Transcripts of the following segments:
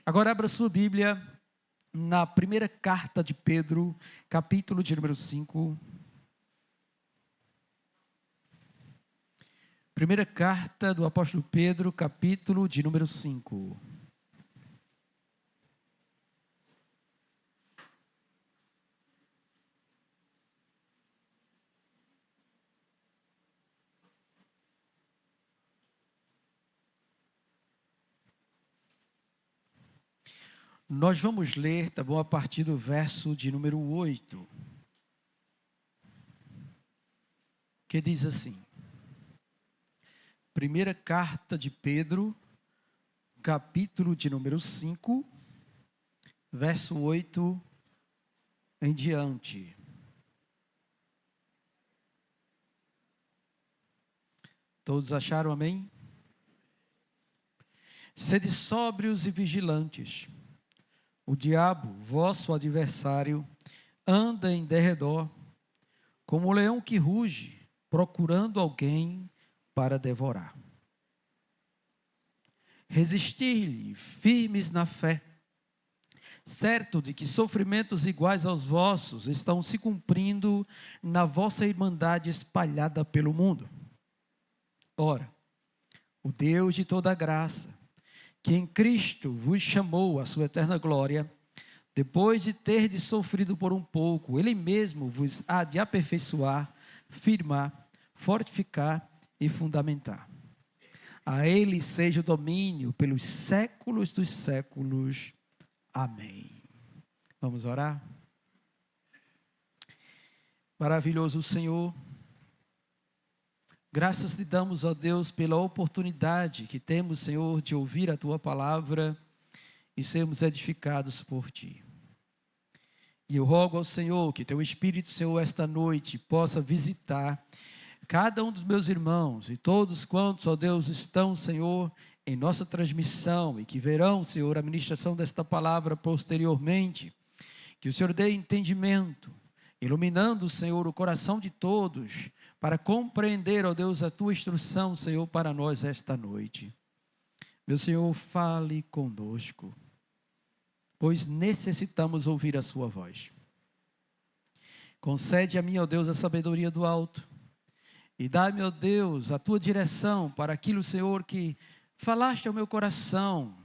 Agora abra sua Bíblia na primeira carta de Pedro, capítulo de número 5. Primeira carta do apóstolo Pedro, capítulo de número 5. Nós vamos ler, tá bom, a partir do verso de número 8, que diz assim: primeira carta de Pedro, capítulo de número 5, verso 8 em diante. Todos acharam, amém? Sede sóbrios e vigilantes. O diabo, vosso adversário, anda em derredor, como um leão que ruge, procurando alguém para devorar. Resistir-lhe, firmes na fé, certo de que sofrimentos iguais aos vossos estão se cumprindo na vossa irmandade espalhada pelo mundo. Ora, o Deus de toda graça, que em Cristo vos chamou à sua eterna glória, depois de terdes sofrido por um pouco, Ele mesmo vos há de aperfeiçoar, firmar, fortificar e fundamentar. A Ele seja o domínio pelos séculos dos séculos. Amém. Vamos orar? Maravilhoso Senhor, graças te damos, ó Deus, pela oportunidade que temos, Senhor, de ouvir a Tua palavra e sermos edificados por Ti. E eu rogo ao Senhor que Teu Espírito, Senhor, esta noite possa visitar cada um dos meus irmãos e todos quantos, ó Deus, estão, Senhor, em nossa transmissão e que verão, Senhor, a ministração desta palavra posteriormente. Que o Senhor dê entendimento, iluminando, Senhor, o coração de todos, para compreender, ó Deus, a Tua instrução, Senhor, para nós esta noite. Meu Senhor, fale conosco, pois necessitamos ouvir a Sua voz. Concede a mim, ó Deus, a sabedoria do alto, e dá-me, ó Deus, a Tua direção para aquilo, Senhor, que falaste ao meu coração,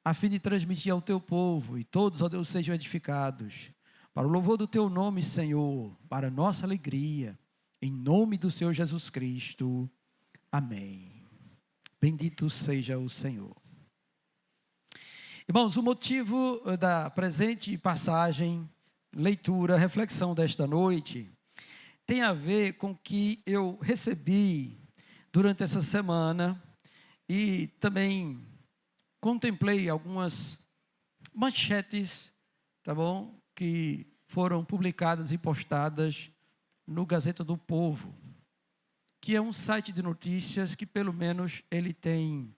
a fim de transmitir ao Teu povo, e todos, ó Deus, sejam edificados, para o louvor do Teu nome, Senhor, para a nossa alegria, em nome do Senhor Jesus Cristo. Amém. Bendito seja o Senhor. Irmãos, o motivo da presente passagem, leitura, reflexão desta noite, tem a ver com o que eu recebi durante essa semana e também contemplei algumas manchetes, tá bom? Que foram publicadas e postadas no Gazeta do Povo, que é um site de notícias que pelo menos ele tem,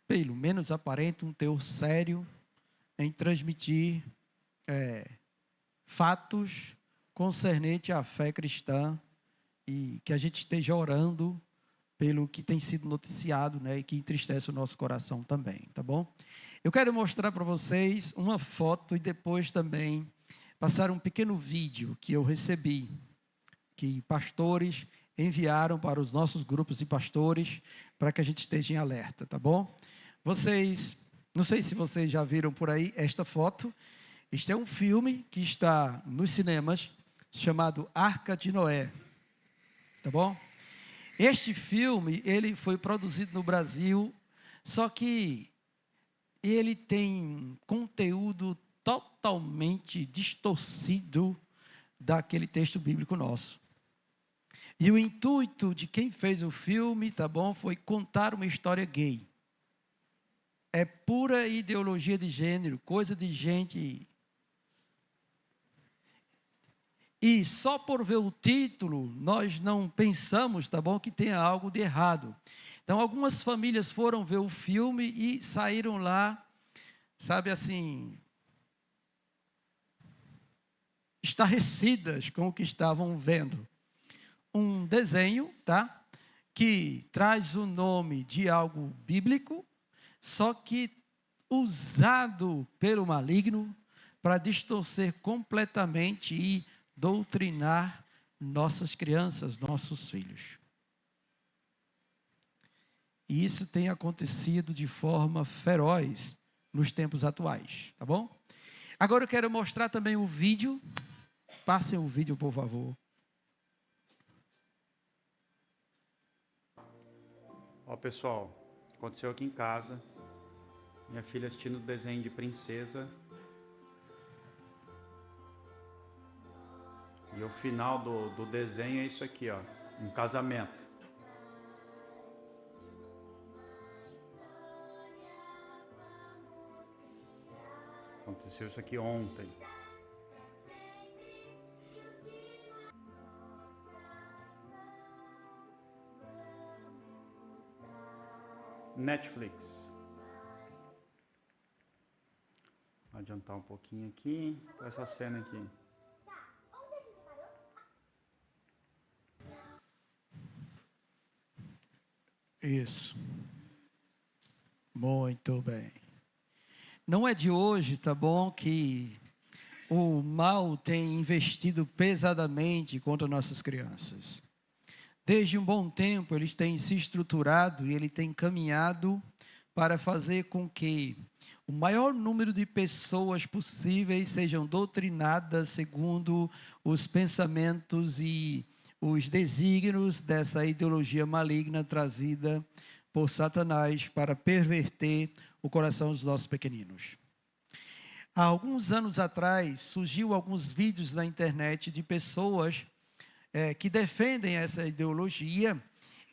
pelo menos aparenta, um teor sério em transmitir fatos concernente à fé cristã e que a gente esteja orando pelo que tem sido noticiado, né, e que entristece o nosso coração também, tá bom? Eu quero mostrar para vocês uma foto e depois também passar um pequeno vídeo que eu recebi, que pastores enviaram para os nossos grupos de pastores, para que a gente esteja em alerta, tá bom? Vocês, não sei se vocês já viram por aí esta foto. Este é um filme que está nos cinemas, chamado Arca de Noé, tá bom? Este filme, ele foi produzido no Brasil, só que ele tem conteúdo totalmente distorcido daquele texto bíblico nosso. E o intuito de quem fez o filme, tá bom, foi contar uma história gay. É pura ideologia de gênero, coisa de gente. E só por ver o título, nós não pensamos, tá bom, que tenha algo de errado. Então, algumas famílias foram ver o filme e saíram lá, sabe assim, estarrecidas com o que estavam vendo. Um desenho, tá? Que traz o nome de algo bíblico, só que usado pelo maligno para distorcer completamente e doutrinar nossas crianças, nossos filhos. E isso tem acontecido de forma feroz nos tempos atuais, tá bom? Agora eu quero mostrar também o vídeo. Passem o vídeo, por favor. Ó, pessoal, aconteceu aqui em casa. Minha filha assistindo desenho de princesa. E o final do desenho é isso aqui, ó. Um casamento. Aconteceu isso aqui ontem. Netflix. Vou adiantar um pouquinho aqui com essa cena aqui. Isso. Muito bem. Não é de hoje, tá bom, que o mal tem investido pesadamente contra nossas crianças. Desde um bom tempo, eles têm se estruturado e ele tem caminhado para fazer com que o maior número de pessoas possíveis sejam doutrinadas segundo os pensamentos e os desígnios dessa ideologia maligna trazida por Satanás para perverter o coração dos nossos pequeninos. Há alguns anos atrás, surgiu alguns vídeos na internet de pessoas que defendem essa ideologia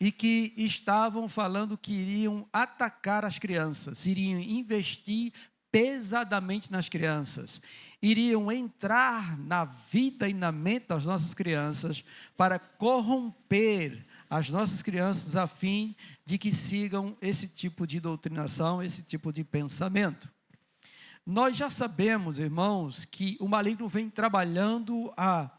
e que estavam falando que iriam atacar as crianças, iriam investir pesadamente nas crianças, iriam entrar na vida e na mente das nossas crianças para corromper as nossas crianças a fim de que sigam esse tipo de doutrinação, esse tipo de pensamento. Nós já sabemos, irmãos, que o maligno vem trabalhando a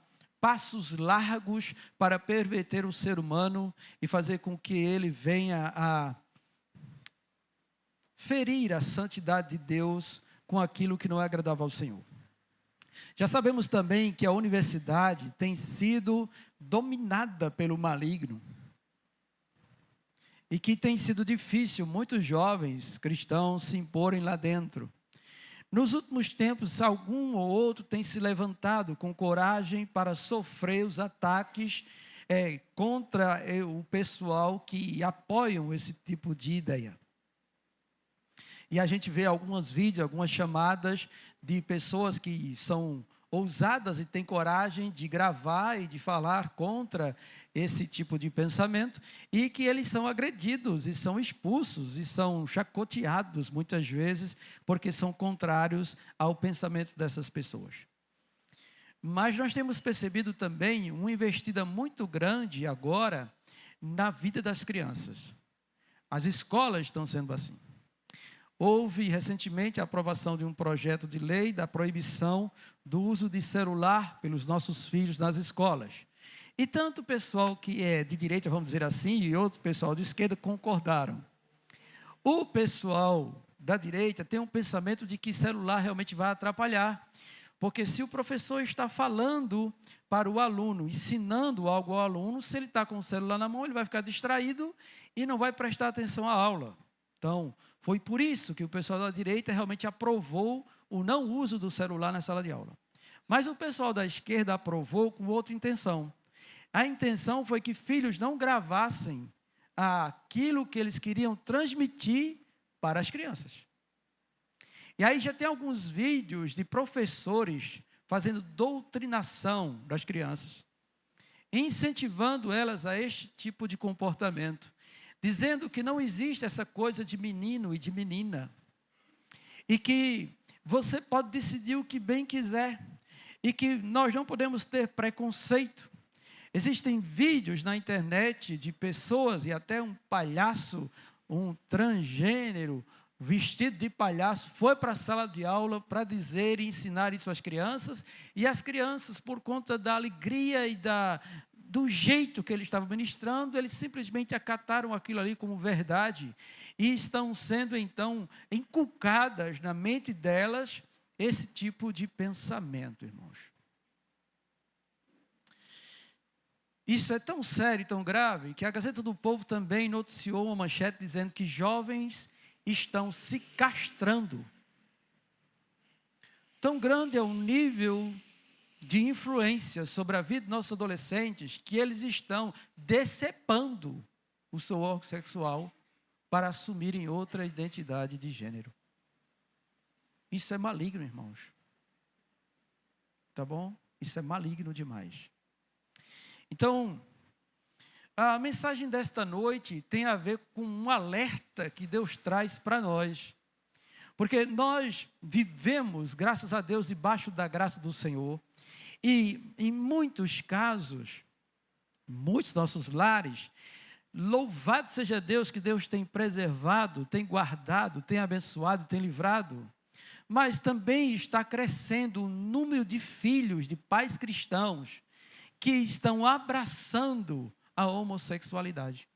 passos largos para perverter o ser humano e fazer com que ele venha a ferir a santidade de Deus com aquilo que não é agradável ao Senhor. Já sabemos também que a universidade tem sido dominada pelo maligno e que tem sido difícil muitos jovens cristãos se imporem lá dentro. Nos últimos tempos, algum ou outro tem se levantado com coragem para sofrer os ataques contra o pessoal que apoiam esse tipo de ideia. E a gente vê alguns vídeos, algumas chamadas de pessoas que são ousadas e têm coragem de gravar e de falar contra esse tipo de pensamento, e que eles são agredidos e são expulsos e são chacoteados muitas vezes porque são contrários ao pensamento dessas pessoas. Mas nós temos percebido também uma investida muito grande agora na vida das crianças. As escolas estão sendo assim. Houve recentemente a aprovação de um projeto de lei da proibição do uso de celular pelos nossos filhos nas escolas. E tanto o pessoal que é de direita, vamos dizer assim, e outro pessoal de esquerda concordaram. O pessoal da direita tem um pensamento de que celular realmente vai atrapalhar, porque se o professor está falando para o aluno, ensinando algo ao aluno, se ele está com o celular na mão, ele vai ficar distraído e não vai prestar atenção à aula. Então, foi por isso que o pessoal da direita realmente aprovou o não uso do celular na sala de aula. Mas o pessoal da esquerda aprovou com outra intenção. A intenção foi que filhos não gravassem aquilo que eles queriam transmitir para as crianças. E aí já tem alguns vídeos de professores fazendo doutrinação das crianças, incentivando elas a este tipo de comportamento, dizendo que não existe essa coisa de menino e de menina, e que você pode decidir o que bem quiser, e que nós não podemos ter preconceito. Existem vídeos na internet de pessoas, e até um palhaço, um transgênero, vestido de palhaço, foi para a sala de aula para dizer e ensinar isso às crianças, e as crianças, por conta da alegria e do jeito que ele estava ministrando, eles simplesmente acataram aquilo ali como verdade e estão sendo, então, inculcadas na mente delas esse tipo de pensamento, irmãos. Isso é tão sério e tão grave que a Gazeta do Povo também noticiou uma manchete dizendo que jovens estão se castrando. Tão grande é o nível de influência sobre a vida dos nossos adolescentes que eles estão decepando o seu órgão sexual para assumirem outra identidade de gênero. Isso é maligno, irmãos. Tá bom? Isso é maligno demais. Então, a mensagem desta noite tem a ver com um alerta que Deus traz para nós. Porque nós vivemos, graças a Deus, debaixo da graça do Senhor. E em muitos casos, em muitos nossos lares, louvado seja Deus que Deus tem preservado, tem guardado, tem abençoado, tem livrado. Mas também está crescendo o número de filhos, de pais cristãos, que estão abraçando a homossexualidade.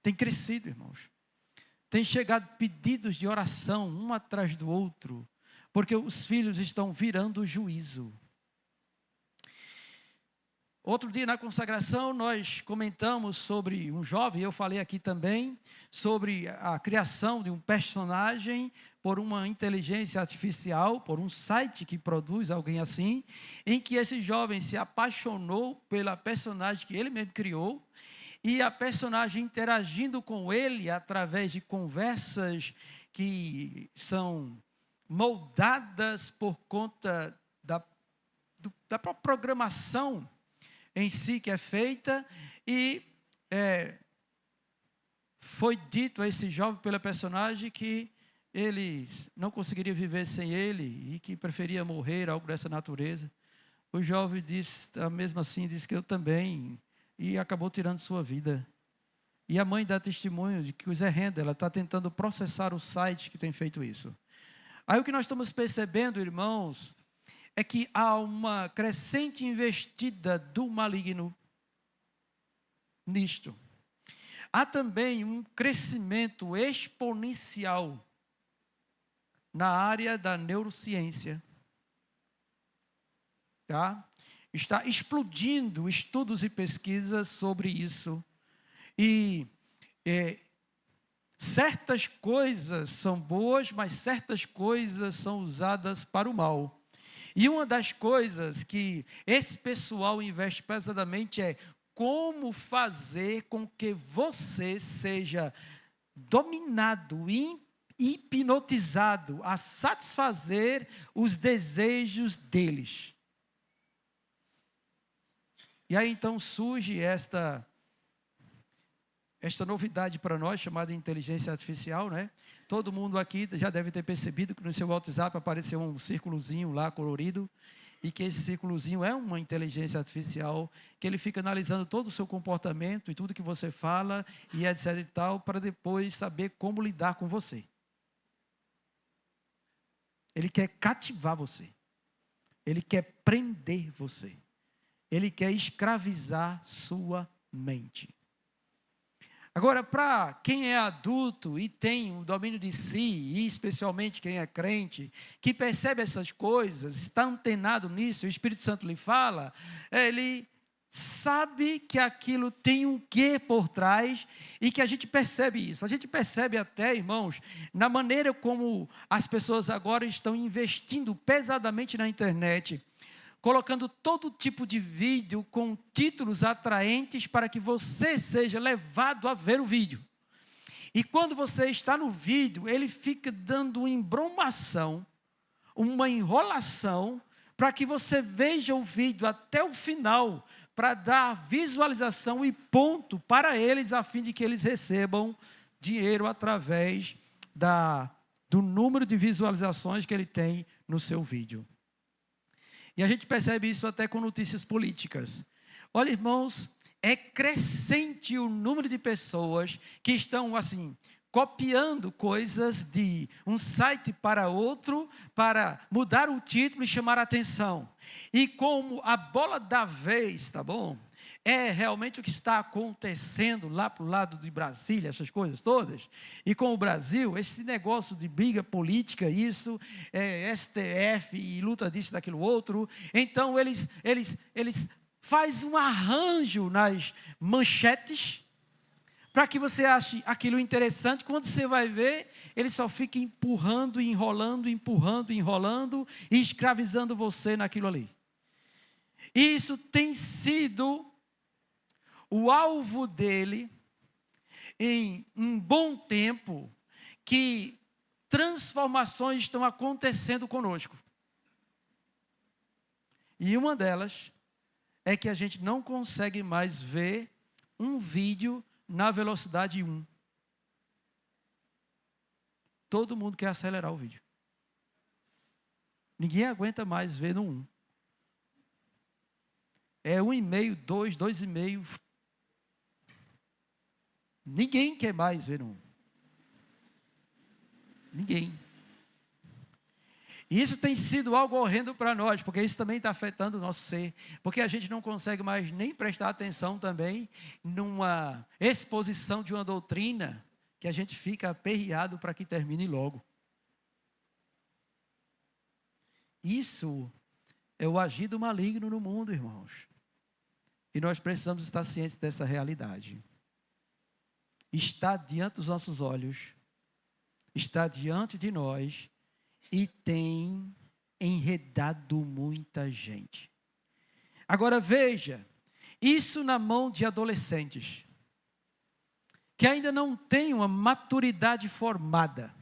Tem crescido, irmãos. Tem chegado pedidos de oração, um atrás do outro, porque os filhos estão virando o juízo. Outro dia na consagração nós comentamos sobre um jovem, eu falei aqui também, sobre a criação de um personagem por uma inteligência artificial, por um site que produz alguém assim, em que esse jovem se apaixonou pela personagem que ele mesmo criou, e a personagem interagindo com ele através de conversas que são moldadas por conta da própria programação em si que é feita, e foi dito a esse jovem pela personagem que ele não conseguiria viver sem ele e que preferia morrer, algo dessa natureza. O jovem disse, mesmo assim, disse que eu também, e acabou tirando sua vida. E a mãe dá testemunho de que o Zé Renda, ela está tentando processar o site que tem feito isso. Aí o que nós estamos percebendo, irmãos, é que há uma crescente investida do maligno nisto. Há também um crescimento exponencial na área da neurociência. Tá? Está explodindo estudos e pesquisas sobre isso. E certas coisas são boas, mas certas coisas são usadas para o mal. E uma das coisas que esse pessoal investe pesadamente é como fazer com que você seja dominado, hipnotizado a satisfazer os desejos deles. E aí então surge esta novidade para nós, chamada inteligência artificial, né? Todo mundo aqui já deve ter percebido que no seu WhatsApp apareceu um círculozinho lá colorido, e que esse círculozinho é uma inteligência artificial, que ele fica analisando todo o seu comportamento e tudo que você fala, e etc e tal, para depois saber como lidar com você. Ele quer cativar você. Ele quer prender você. Ele quer escravizar sua mente. Agora, para quem é adulto e tem o domínio de si, e especialmente quem é crente, que percebe essas coisas, está antenado nisso, o Espírito Santo lhe fala, ele sabe que aquilo tem um quê por trás e que a gente percebe isso. A gente percebe até, irmãos, na maneira como as pessoas agora estão investindo pesadamente na internet, colocando todo tipo de vídeo com títulos atraentes para que você seja levado a ver o vídeo. E quando você está no vídeo, ele fica dando uma embromação, uma enrolação, para que você veja o vídeo até o final, para dar visualização e ponto para eles, a fim de que eles recebam dinheiro através do número de visualizações que ele tem no seu vídeo. E a gente percebe isso até com notícias políticas. Olha, irmãos, é crescente o número de pessoas que estão, assim, copiando coisas de um site para outro, para mudar o título e chamar a atenção. E como a bola da vez, tá bom? É realmente o que está acontecendo lá para o lado de Brasília, essas coisas todas. E com o Brasil, esse negócio de briga política, isso, STF e luta disso, daquilo outro. Então, eles fazem um arranjo nas manchetes, para que você ache aquilo interessante. Quando você vai ver, ele só fica empurrando, enrolando e escravizando você naquilo ali. E isso tem sido o alvo dele em um bom tempo, que transformações estão acontecendo conosco. E uma delas é que a gente não consegue mais ver um vídeo na velocidade 1. Todo mundo quer acelerar o vídeo. Ninguém aguenta mais ver no 1. É 1,5, 2, 2,5. Ninguém quer mais ver no 1. Ninguém. E isso tem sido algo horrendo para nós, porque isso também está afetando o nosso ser. Porque a gente não consegue mais nem prestar atenção também numa exposição de uma doutrina que a gente fica aperreado para que termine logo. Isso é o agir do maligno no mundo, irmãos. E nós precisamos estar cientes dessa realidade. Está diante dos nossos olhos, está diante de nós, e tem enredado muita gente. Agora veja, isso na mão de adolescentes, que ainda não têm uma maturidade formada,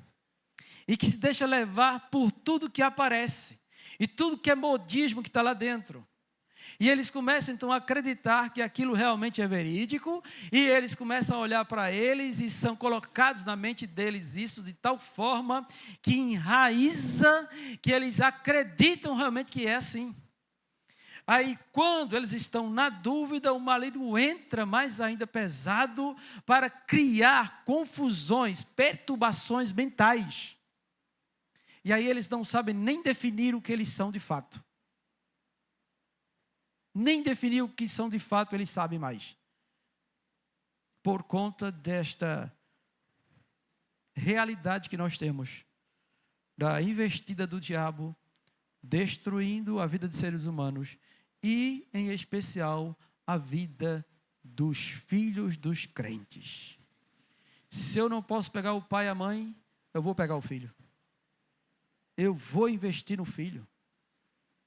e que se deixa levar por tudo que aparece, e tudo que é modismo que está lá dentro. E eles começam então a acreditar que aquilo realmente é verídico, e eles começam a olhar para eles e são colocados na mente deles isso de tal forma que enraiza, que eles acreditam realmente que é assim. Aí quando eles estão na dúvida, o maligno entra mais ainda pesado para criar confusões, perturbações mentais. E aí eles não sabem nem definir o que eles são de fato. Nem definir o que são de fato, eles sabem mais. Por conta desta realidade que nós temos, da investida do diabo, destruindo a vida de seres humanos, e, em especial, a vida dos filhos dos crentes. Se eu não posso pegar o pai e a mãe, eu vou pegar o filho. Eu vou investir no filho.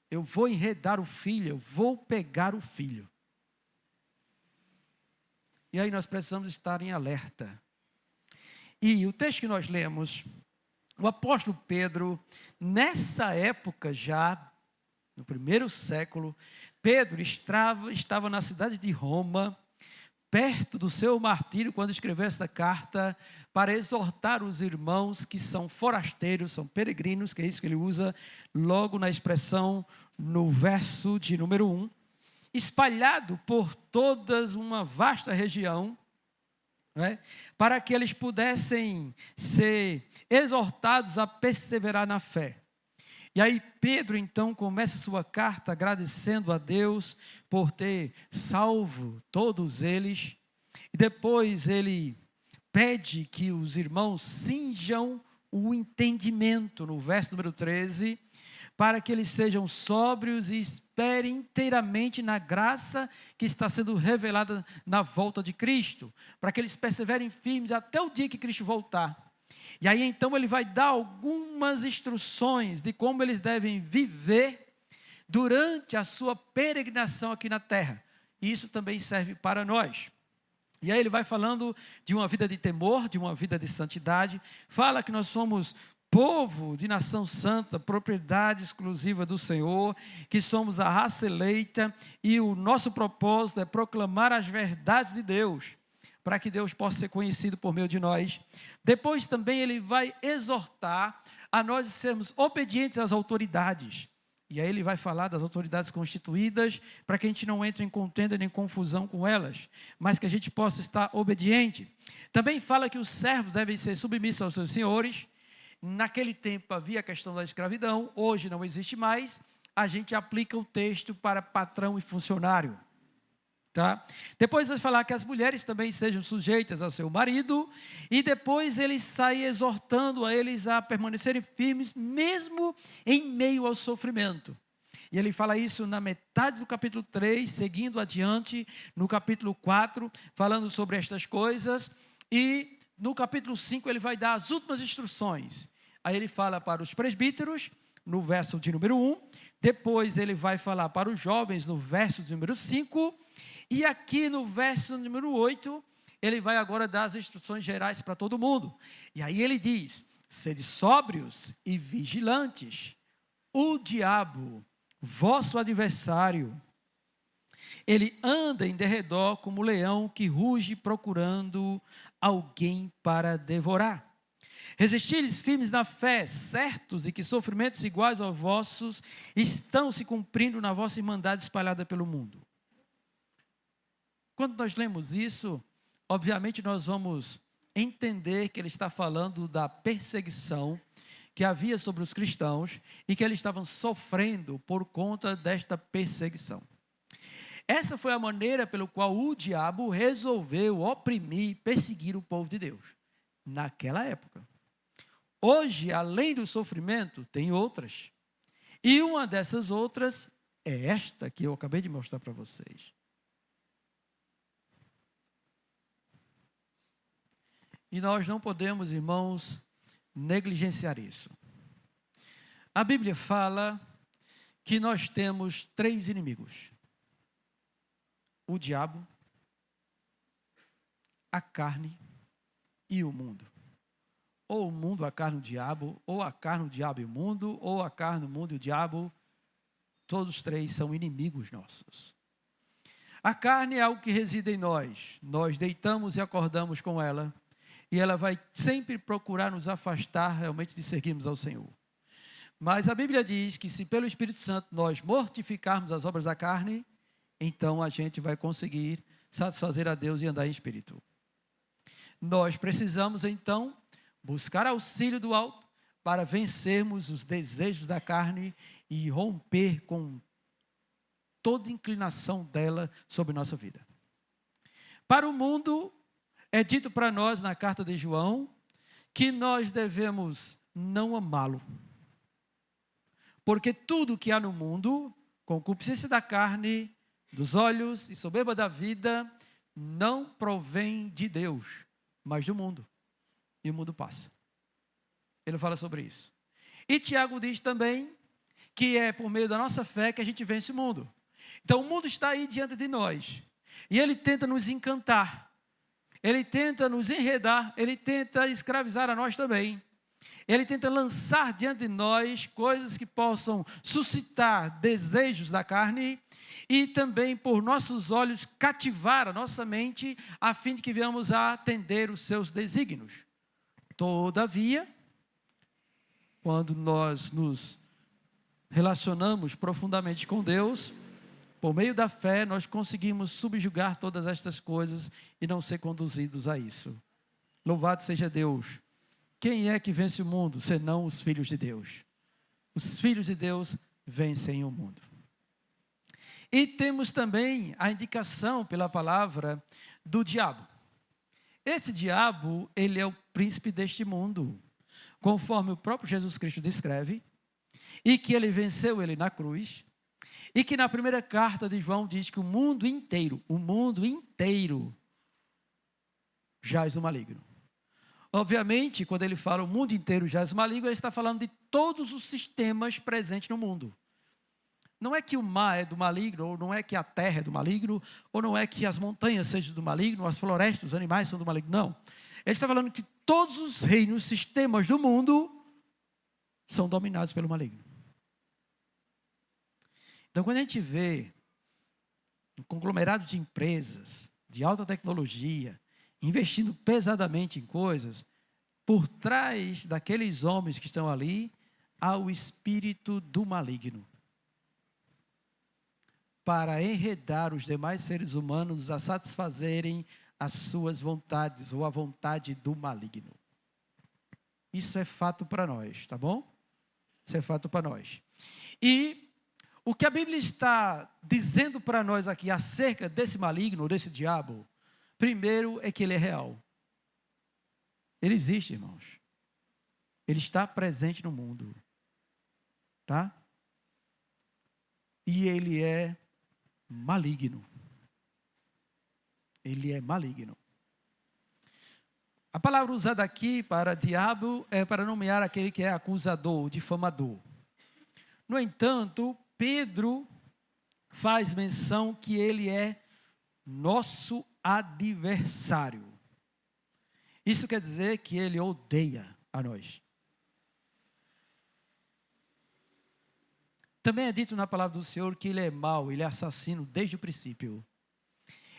Eu vou enredar o filho, eu vou pegar o filho. E aí nós precisamos estar em alerta. E o texto que nós lemos, o apóstolo Pedro, nessa época já, no primeiro século, Pedro estava na cidade de Roma, perto do seu martírio, quando escreveu esta carta, para exortar os irmãos que são forasteiros, são peregrinos, que é isso que ele usa logo na expressão, no verso de número 1, espalhado por toda uma vasta região, né, para que eles pudessem ser exortados a perseverar na fé. E aí Pedro então começa sua carta agradecendo a Deus por ter salvo todos eles. E depois ele pede que os irmãos cinjam o entendimento, no verso número 13, para que eles sejam sóbrios e esperem inteiramente na graça que está sendo revelada na volta de Cristo, para que eles perseverem firmes até o dia que Cristo voltar. E aí então ele vai dar algumas instruções de como eles devem viver durante a sua peregrinação aqui na terra. E isso também serve para nós. E aí ele vai falando de uma vida de temor, de uma vida de santidade. Fala que nós somos povo de nação santa, propriedade exclusiva do Senhor, que somos a raça eleita e o nosso propósito é proclamar as verdades de Deus, para que Deus possa ser conhecido por meio de nós. Depois também ele vai exortar a nós sermos obedientes às autoridades. E aí ele vai falar das autoridades constituídas, para que a gente não entre em contenda nem confusão com elas, mas que a gente possa estar obediente. Também fala que os servos devem ser submissos aos seus senhores. Naquele tempo havia a questão da escravidão, hoje não existe mais. A gente aplica o texto para patrão e funcionário. Tá? Depois vai falar que as mulheres também sejam sujeitas ao seu marido, e depois ele sai exortando a eles a permanecerem firmes, mesmo em meio ao sofrimento. E ele fala isso na metade do capítulo 3, seguindo adiante, no capítulo 4, falando sobre estas coisas, e no capítulo 5 ele vai dar as últimas instruções. Aí ele fala para os presbíteros, no verso de número 1, depois ele vai falar para os jovens, no verso de número 5, e aqui no verso número 8, ele vai agora dar as instruções gerais para todo mundo. E aí ele diz: sede sóbrios e vigilantes. O diabo, vosso adversário, ele anda em derredor como leão que ruge procurando alguém para devorar. Resisti-lhes firmes na fé, certos e que sofrimentos iguais aos vossos estão se cumprindo na vossa irmandade espalhada pelo mundo. Quando nós lemos isso, obviamente nós vamos entender que ele está falando da perseguição que havia sobre os cristãos e que eles estavam sofrendo por conta desta perseguição. Essa foi a maneira pela qual o diabo resolveu oprimir e perseguir o povo de Deus, naquela época. Hoje, além do sofrimento, tem outras. E uma dessas outras é esta que eu acabei de mostrar para vocês. E nós não podemos, irmãos, negligenciar isso. A Bíblia fala que nós temos 3 inimigos: o diabo, a carne e o mundo. Ou o mundo, a carne e o diabo, ou a carne, o diabo e o mundo, ou a carne, o mundo e o diabo. Todos 3 são inimigos nossos. A carne é algo que reside em nós. Nós deitamos e acordamos com ela. E ela vai sempre procurar nos afastar realmente de seguirmos ao Senhor. Mas a Bíblia diz que se pelo Espírito Santo nós mortificarmos as obras da carne, então a gente vai conseguir satisfazer a Deus e andar em espírito. Nós precisamos então buscar auxílio do alto para vencermos os desejos da carne e romper com toda inclinação dela sobre nossa vida. Para o mundo, é dito para nós na carta de João que nós devemos não amá-lo. Porque tudo que há no mundo, concupiscência da carne, dos olhos e soberba da vida, não provém de Deus, mas do mundo. E o mundo passa. Ele fala sobre isso. E Tiago diz também que é por meio da nossa fé que a gente vence o mundo. Então o mundo está aí diante de nós. E ele tenta nos encantar. Ele tenta nos enredar, ele tenta escravizar a nós também. Ele tenta lançar diante de nós coisas que possam suscitar desejos da carne e também por nossos olhos cativar a nossa mente a fim de que venhamos a atender os seus desígnios. Todavia, quando nós nos relacionamos profundamente com Deus, por meio da fé, nós conseguimos subjugar todas estas coisas e não ser conduzidos a isso. Louvado seja Deus. Quem é que vence o mundo, senão os filhos de Deus? Os filhos de Deus vencem o mundo. E temos também a indicação pela palavra do diabo. Esse diabo, ele é o príncipe deste mundo, conforme o próprio Jesus Cristo descreve, e que ele venceu ele na cruz. E que na primeira carta de João diz que o mundo inteiro jaz no maligno. Obviamente, quando ele fala o mundo inteiro jaz no maligno, ele está falando de todos os sistemas presentes no mundo. Não é que o mar é do maligno, ou não é que a terra é do maligno, ou não é que as montanhas sejam do maligno, ou as florestas, os animais são do maligno, não. Ele está falando que todos os reinos, sistemas do mundo são dominados pelo maligno. Então, quando a gente vê um conglomerado de empresas de alta tecnologia investindo pesadamente em coisas, por trás daqueles homens que estão ali, há o espírito do maligno. para enredar os demais seres humanos a satisfazerem as suas vontades ou a vontade do maligno. Isso é fato para nós, tá bom? Isso é fato para nós. E o que a Bíblia está dizendo para nós aqui acerca desse maligno, desse diabo, primeiro é que ele é real. Ele existe, irmãos. Ele está presente no mundo. Tá? E ele é maligno. Ele é maligno. A palavra usada aqui para diabo é para nomear aquele que é acusador, difamador. No entanto, Pedro faz menção que ele é nosso adversário. Isso quer dizer que ele odeia a nós. Também é dito na palavra do Senhor que ele é mau, ele é assassino desde o princípio.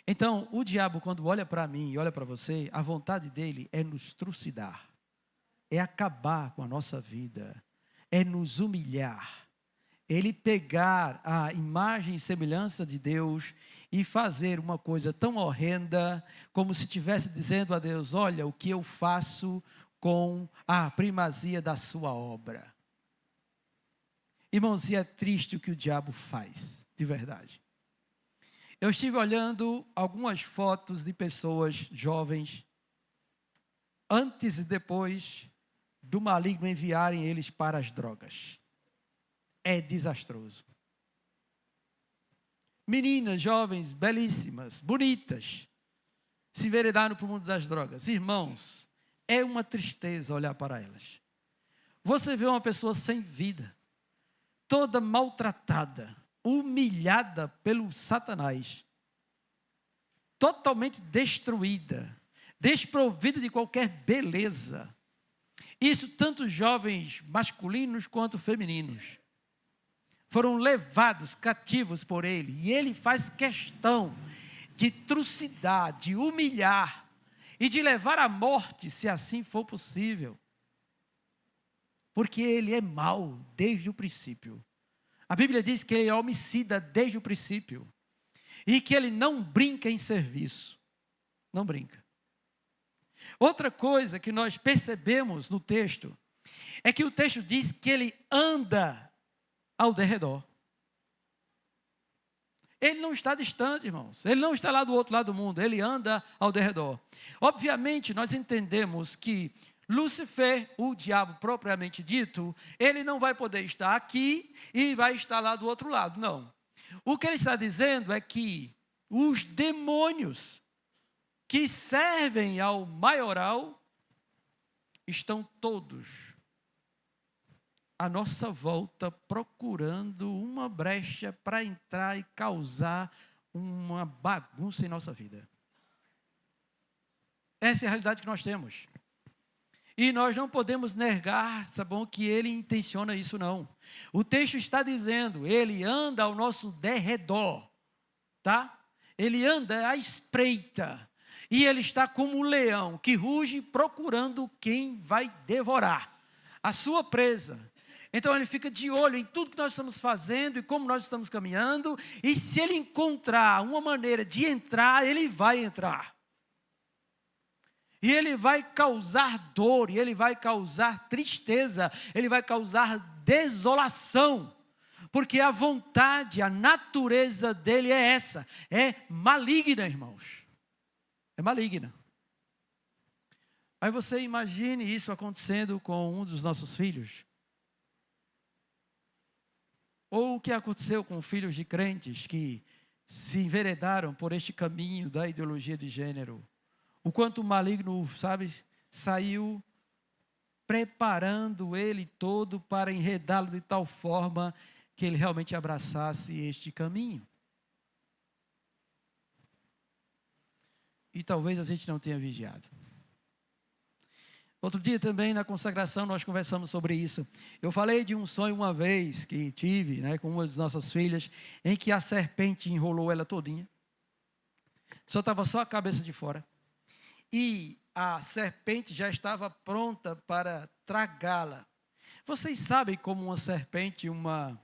Então, o diabo, quando olha para mim e olha para você, a vontade dele é nos trucidar, é acabar com a nossa vida, é nos humilhar. Ele pegar a imagem e semelhança de Deus e fazer uma coisa tão horrenda, como se estivesse dizendo a Deus: olha o que eu faço com a primazia da sua obra. Irmãos, e é triste o que o diabo faz, de verdade. Eu estive olhando algumas fotos de pessoas jovens, antes e depois do maligno enviarem eles para as drogas. É desastroso. Meninas, jovens, belíssimas, bonitas, se enveredaram para o mundo das drogas. Irmãos, é uma tristeza olhar para elas. Você vê uma pessoa sem vida, toda maltratada, humilhada pelo Satanás, totalmente destruída, desprovida de qualquer beleza. Isso tanto jovens masculinos quanto femininos foram levados cativos por ele, e ele faz questão de trucidar, de humilhar e de levar à morte, se assim for possível, porque ele é mau desde o princípio. A Bíblia diz que ele é homicida desde o princípio e que ele não brinca em serviço, não brinca. Outra coisa que nós percebemos no texto é que o texto diz que ele anda ao derredor. Ele não está distante, irmãos. Ele não está lá do outro lado do mundo. Ele anda ao derredor. Obviamente, nós entendemos que Lúcifer, o diabo propriamente dito, ele não vai poder estar aqui e vai estar lá do outro lado. Não. O que ele está dizendo é que os demônios que servem ao maioral estão todos à nossa volta, procurando uma brecha para entrar e causar uma bagunça em nossa vida. Essa é a realidade que nós temos. E nós não podemos negar, sabe bom, que ele intenciona isso não. O texto está dizendo, ele anda ao nosso derredor, tá? Ele anda à espreita. E ele está como um leão que ruge procurando quem vai devorar a sua presa. Então ele fica de olho em tudo que nós estamos fazendo e como nós estamos caminhando. E se ele encontrar uma maneira de entrar, ele vai entrar. E ele vai causar dor, e ele vai causar tristeza, ele vai causar desolação. Porque a vontade, a natureza dele é essa, é maligna, irmãos. É maligna. Aí você imagine isso acontecendo com um dos nossos filhos. Ou o que aconteceu com filhos de crentes que se enveredaram por este caminho da ideologia de gênero. O quanto o maligno, sabe, saiu preparando ele todo para enredá-lo de tal forma que ele realmente abraçasse este caminho. E talvez a gente não tenha vigiado. Outro dia também na consagração nós conversamos sobre isso. Eu falei de um sonho uma vez que tive, com uma das nossas filhas, em que a serpente enrolou ela todinha. Estava só a cabeça de fora. E a serpente já estava pronta para tragá-la. Vocês sabem como uma serpente, uma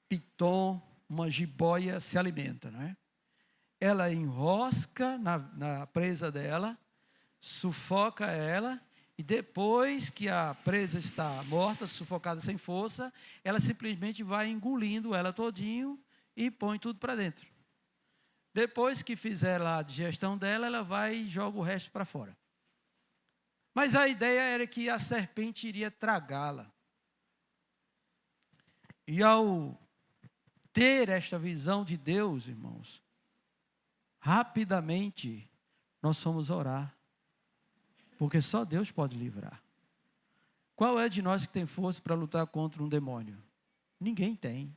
piton, uma jiboia se alimenta, não é? Ela enrosca na presa dela, sufoca ela, e depois que a presa está morta, sufocada sem força, ela simplesmente vai engolindo ela todinho e põe tudo para dentro. Depois que fizer lá a digestão dela, ela vai e joga o resto para fora. Mas a ideia era que a serpente iria tragá-la. E ao ter esta visão de Deus, irmãos, rapidamente nós fomos orar, porque só Deus pode livrar. Qual é de nós que tem força para lutar contra um demônio? Ninguém tem.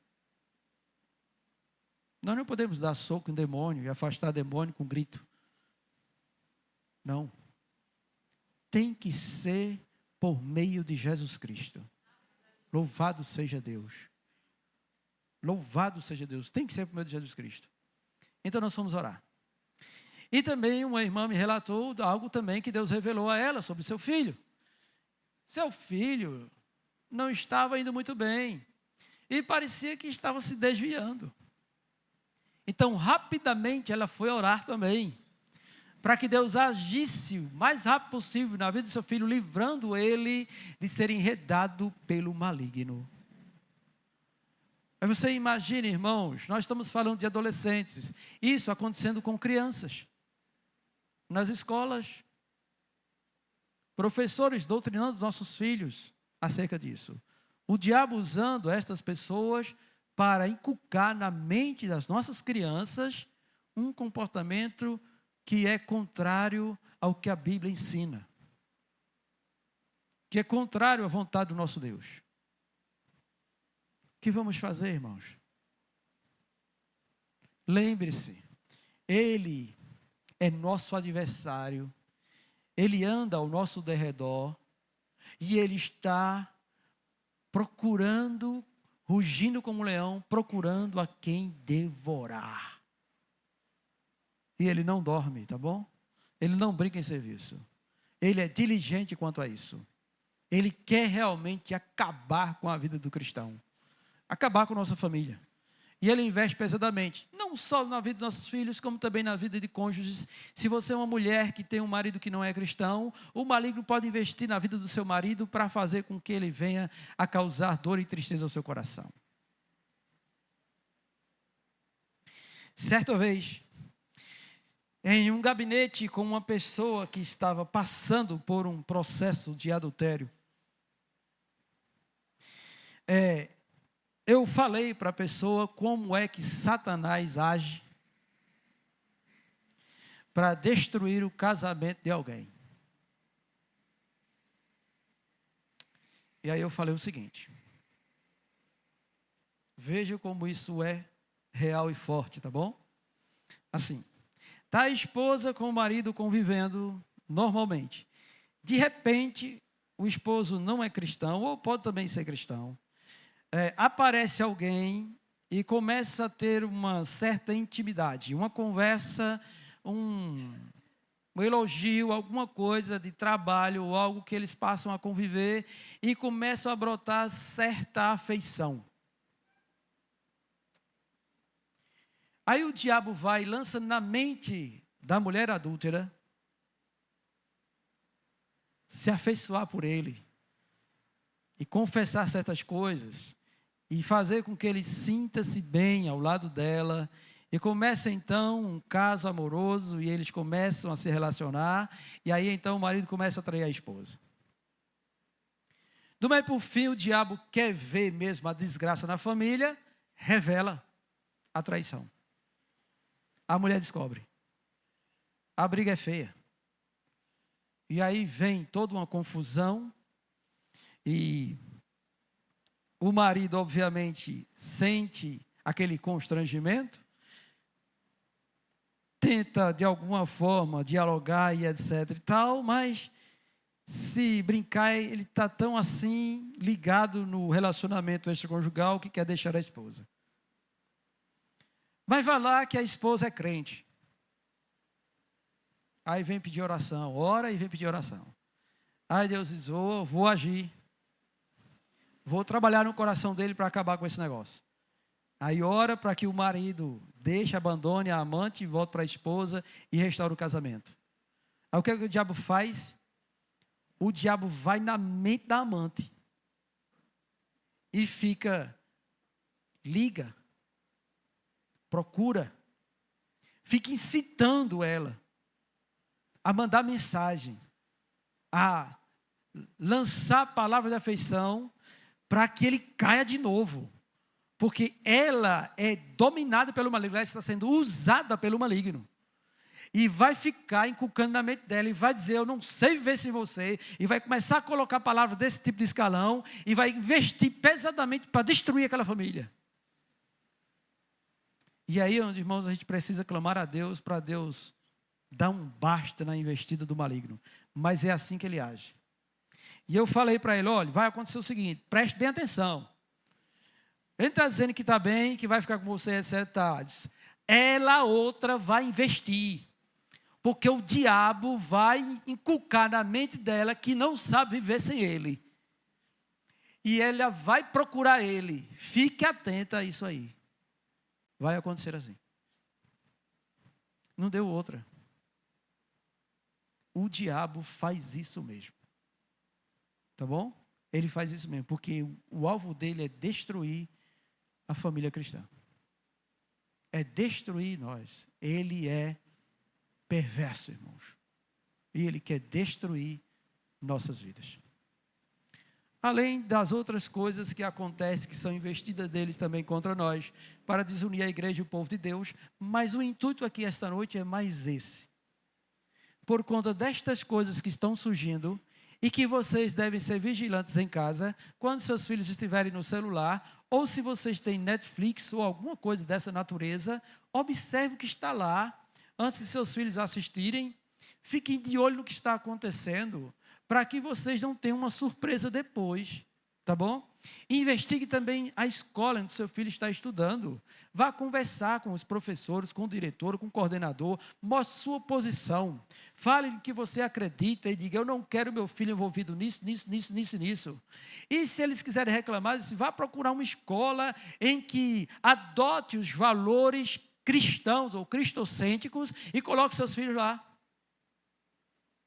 Nós não podemos dar soco em demônio e afastar demônio com grito. Não. Tem que ser por meio de Jesus Cristo. Louvado seja Deus. Louvado seja Deus. Tem que ser por meio de Jesus Cristo. Então nós fomos orar. E também uma irmã me relatou algo também que Deus revelou a ela sobre seu filho. Seu filho não estava indo muito bem. E parecia que estava se desviando. Então, rapidamente, ela foi orar também, para que Deus agisse o mais rápido possível na vida do seu filho, livrando ele de ser enredado pelo maligno. Mas você imagina, irmãos, nós estamos falando de adolescentes, isso acontecendo com crianças, nas escolas, professores doutrinando nossos filhos acerca disso. O diabo usando estas pessoas para inculcar na mente das nossas crianças um comportamento que é contrário ao que a Bíblia ensina, que é contrário à vontade do nosso Deus. O que vamos fazer, irmãos? Lembre-se, ele é nosso adversário, ele anda ao nosso derredor e ele está procurando, rugindo como um leão, procurando a quem devorar. E ele não dorme, tá bom? Ele não brinca em serviço. Ele é diligente quanto a isso. Ele quer realmente acabar com a vida do cristão. Acabar com a nossa família. E ele investe pesadamente, não só na vida dos nossos filhos, como também na vida de cônjuges. Se você é uma mulher que tem um marido que não é cristão, o maligno pode investir na vida do seu marido para fazer com que ele venha a causar dor e tristeza ao seu coração. Certa vez, em um gabinete com uma pessoa que estava passando por um processo de adultério, eu falei para a pessoa como é que Satanás age para destruir o casamento de alguém. E aí eu falei o seguinte: veja como isso é real e forte, tá bom? Assim, está a esposa com o marido convivendo normalmente. De repente, o esposo não é cristão, ou pode também ser cristão. Aparece alguém e começa a ter uma certa intimidade, uma conversa, um elogio, alguma coisa de trabalho, ou algo que eles passam a conviver e começam a brotar certa afeição. Aí o diabo vai e lança na mente da mulher adúltera se afeiçoar por ele e confessar certas coisas e fazer com que ele sinta-se bem ao lado dela, e começa então um caso amoroso, e eles começam a se relacionar, e aí então o marido começa a trair a esposa. Do meio para o fim, o diabo quer ver mesmo a desgraça na família, revela a traição. A mulher descobre. A briga é feia. E aí vem toda uma confusão, e o marido, obviamente, sente aquele constrangimento, tenta, de alguma forma, dialogar e etc e tal, mas, se brincar, ele está tão assim, ligado no relacionamento extraconjugal, que quer deixar a esposa. Mas vai lá que a esposa é crente. Aí vem pedir oração, ora e vem pedir oração. Aí Deus diz: vou agir. Vou trabalhar no coração dele para acabar com esse negócio. Aí ora para que o marido deixe, abandone a amante, volte para a esposa e restaure o casamento. Aí o que o diabo faz? O diabo vai na mente da amante e liga, procura, fica incitando ela a mandar mensagem, a lançar palavras de afeição para que ele caia de novo. Porque ela é dominada pelo maligno, ela está sendo usada pelo maligno. E vai ficar inculcando na mente dela, e vai dizer, eu não sei viver sem você, e vai começar a colocar palavras desse tipo de escalão, e vai investir pesadamente para destruir aquela família. E aí, irmãos, a gente precisa clamar a Deus, para Deus dar um basta na investida do maligno. Mas é assim que ele age. E eu falei para ele, olha, vai acontecer o seguinte, preste bem atenção. Ele está dizendo que está bem, que vai ficar com você, etc. Tá. Ela, outra, vai investir. Porque o diabo vai inculcar na mente dela que não sabe viver sem ele. E ela vai procurar ele. Fique atenta a isso aí. Vai acontecer assim. Não deu outra. O diabo faz isso mesmo. Tá bom? Ele faz isso mesmo. Porque o alvo dele é destruir a família cristã. É destruir nós. Ele é perverso, irmãos. E ele quer destruir nossas vidas. Além das outras coisas que acontecem, que são investidas deles também contra nós, para desunir a igreja e o povo de Deus, mas o intuito aqui esta noite é mais esse. Por conta destas coisas que estão surgindo, e que vocês devem ser vigilantes em casa, quando seus filhos estiverem no celular, ou se vocês têm Netflix ou alguma coisa dessa natureza, observe o que está lá, antes de seus filhos assistirem, fiquem de olho no que está acontecendo, para que vocês não tenham uma surpresa depois, tá bom? E investigue também a escola onde seu filho está estudando. Vá conversar com os professores, com o diretor, com o coordenador, mostre sua posição. Fale o que você acredita e diga, eu não quero meu filho envolvido nisso. E se eles quiserem reclamar, vá procurar uma escola em que adote os valores cristãos ou cristocêntricos e coloque seus filhos lá.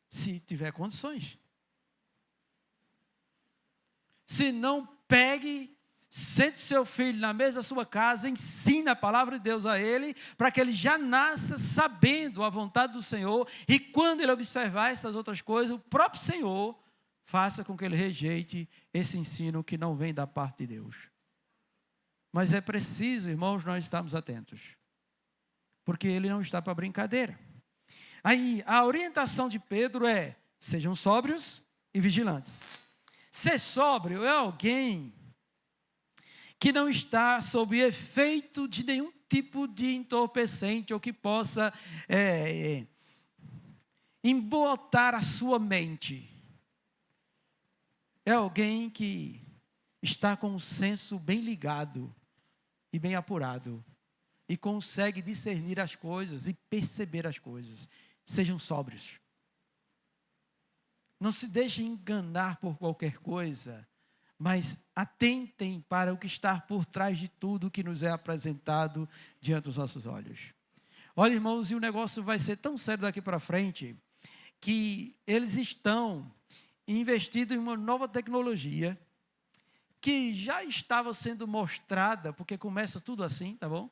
Se tiver condições. Se não, pegue, sente seu filho na mesa da sua casa, ensina a palavra de Deus a ele, para que ele já nasça sabendo a vontade do Senhor, e quando ele observar essas outras coisas, o próprio Senhor faça com que ele rejeite esse ensino que não vem da parte de Deus. Mas é preciso, irmãos, nós estarmos atentos, porque ele não está para brincadeira. Aí, a orientação de Pedro é, sejam sóbrios e vigilantes. Ser sóbrio é alguém que não está sob efeito de nenhum tipo de entorpecente ou que possa embotar a sua mente. É alguém que está com o senso bem ligado e bem apurado e consegue discernir as coisas e perceber as coisas. Sejam sóbrios. Não se deixem enganar por qualquer coisa, mas atentem para o que está por trás de tudo que nos é apresentado diante dos nossos olhos. Olha, irmãos, e o negócio vai ser tão sério daqui para frente, que eles estão investidos em uma nova tecnologia, que já estava sendo mostrada, porque começa tudo assim, tá bom?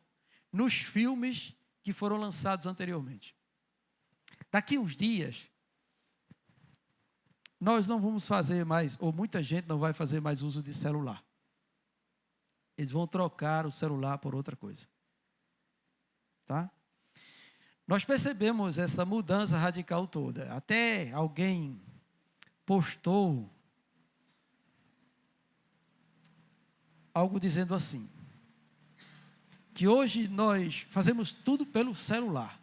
Nos filmes que foram lançados anteriormente. Daqui uns dias, nós não vamos fazer mais, ou muita gente não vai fazer mais uso de celular. Eles vão trocar o celular por outra coisa. Tá? Nós percebemos essa mudança radical toda. Até alguém postou algo dizendo assim, que hoje nós fazemos tudo pelo celular.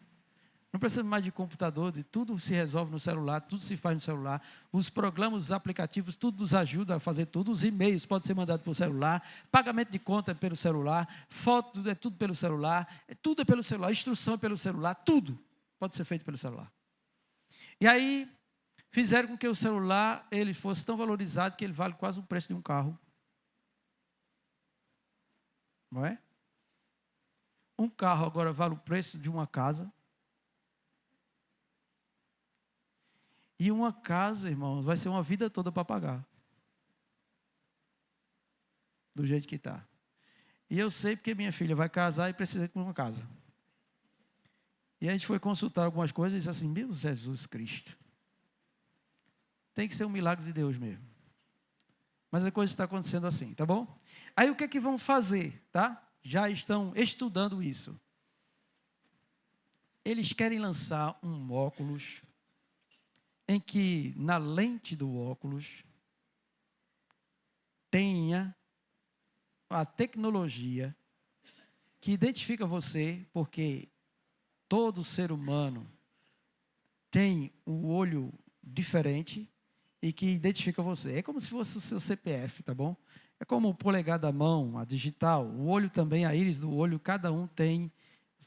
Não precisamos mais de computador, de tudo se resolve no celular, tudo se faz no celular. Os programas, os aplicativos, tudo nos ajuda a fazer tudo. Os e-mails podem ser mandados pelo celular, pagamento de conta é pelo celular, foto é tudo pelo celular, tudo é pelo celular, instrução é pelo celular, tudo pode ser feito pelo celular. E aí, fizeram com que o celular ele fosse tão valorizado que ele vale quase o preço de um carro. Não é? Um carro agora vale o preço de uma casa. E uma casa, irmãos, vai ser uma vida toda para pagar. Do jeito que está. E eu sei porque minha filha vai casar e precisa de uma casa. E a gente foi consultar algumas coisas e disse assim, meu Jesus Cristo. Tem que ser um milagre de Deus mesmo. Mas a coisa está acontecendo assim, tá bom? Aí o que é que vão fazer, tá? Já estão estudando isso. Eles querem lançar um óculos em que na lente do óculos tenha a tecnologia que identifica você, porque todo ser humano tem um olho diferente e que identifica você. É como se fosse o seu CPF, tá bom? É como o polegar da mão, a digital, o olho também, a íris do olho, cada um tem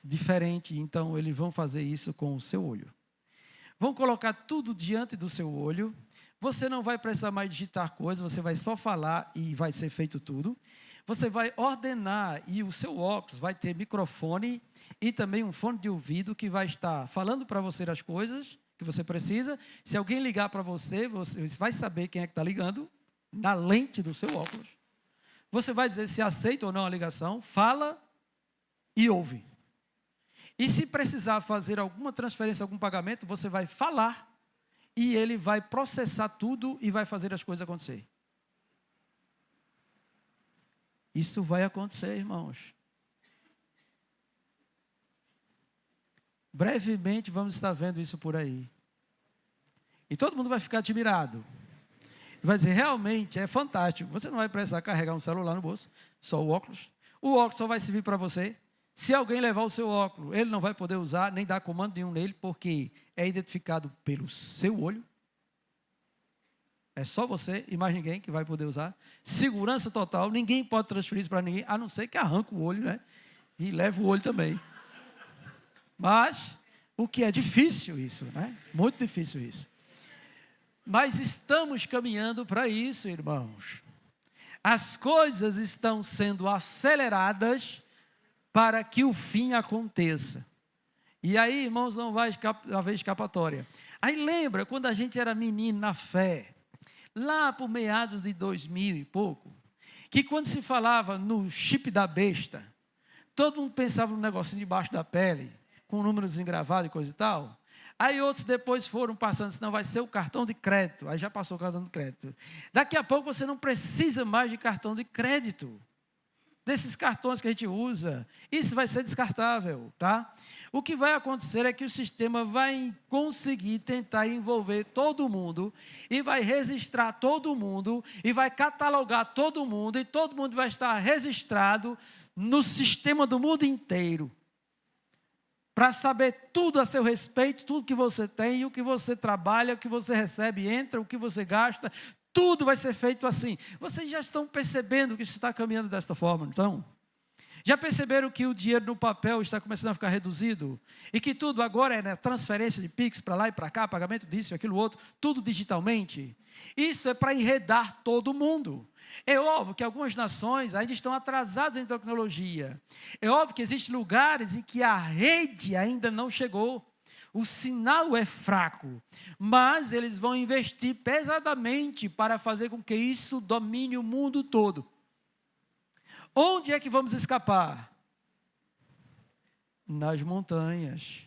diferente, então eles vão fazer isso com o seu olho. Vão colocar tudo diante do seu olho, você não vai precisar mais digitar coisas, você vai só falar e vai ser feito tudo. Você vai ordenar e o seu óculos vai ter microfone e também um fone de ouvido que vai estar falando para você as coisas que você precisa. Se alguém ligar para você, você vai saber quem é que está ligando na lente do seu óculos. Você vai dizer se aceita ou não a ligação, fala e ouve. E se precisar fazer alguma transferência, algum pagamento, você vai falar e ele vai processar tudo e vai fazer as coisas acontecer. Isso vai acontecer, irmãos. Brevemente vamos estar vendo isso por aí. E todo mundo vai ficar admirado. Vai dizer, realmente é fantástico. Você não vai precisar carregar um celular no bolso, só o óculos. O óculos só vai servir para você. Se alguém levar o seu óculos, ele não vai poder usar, nem dar comando nenhum nele, porque é identificado pelo seu olho. É só você e mais ninguém que vai poder usar. Segurança total, ninguém pode transferir isso para ninguém, a não ser que arranque o olho, né? E leve o olho também. Mas, o que é difícil isso, né? Muito difícil isso. Mas estamos caminhando para isso, irmãos. As coisas estão sendo aceleradas para que o fim aconteça. E aí, irmãos, não vai haver escapatória. Aí lembra, quando a gente era menino na fé, lá por meados de 2000 e pouco, que quando se falava no chip da besta, todo mundo pensava no negocinho debaixo da pele, com números engravados e coisa e tal. Aí outros depois foram passando, senão vai ser o cartão de crédito. Aí já passou o cartão de crédito. Daqui a pouco você não precisa mais de cartão de crédito. Desses cartões que a gente usa, isso vai ser descartável, tá? O que vai acontecer é que o sistema vai conseguir tentar envolver todo mundo e vai registrar todo mundo e vai catalogar todo mundo e todo mundo vai estar registrado no sistema do mundo inteiro para saber tudo a seu respeito, tudo que você tem, o que você trabalha, o que você recebe, entra, o que você gasta. Tudo vai ser feito assim. Vocês já estão percebendo que isso está caminhando desta forma, então? Já perceberam que o dinheiro no papel está começando a ficar reduzido? E que tudo agora é transferência de Pix para lá e para cá, pagamento disso, aquilo outro, tudo digitalmente? Isso é para enredar todo mundo. É óbvio que algumas nações ainda estão atrasadas em tecnologia. É óbvio que existem lugares em que a rede ainda não chegou. O sinal é fraco, mas eles vão investir pesadamente para fazer com que isso domine o mundo todo. Onde é que vamos escapar? Nas montanhas,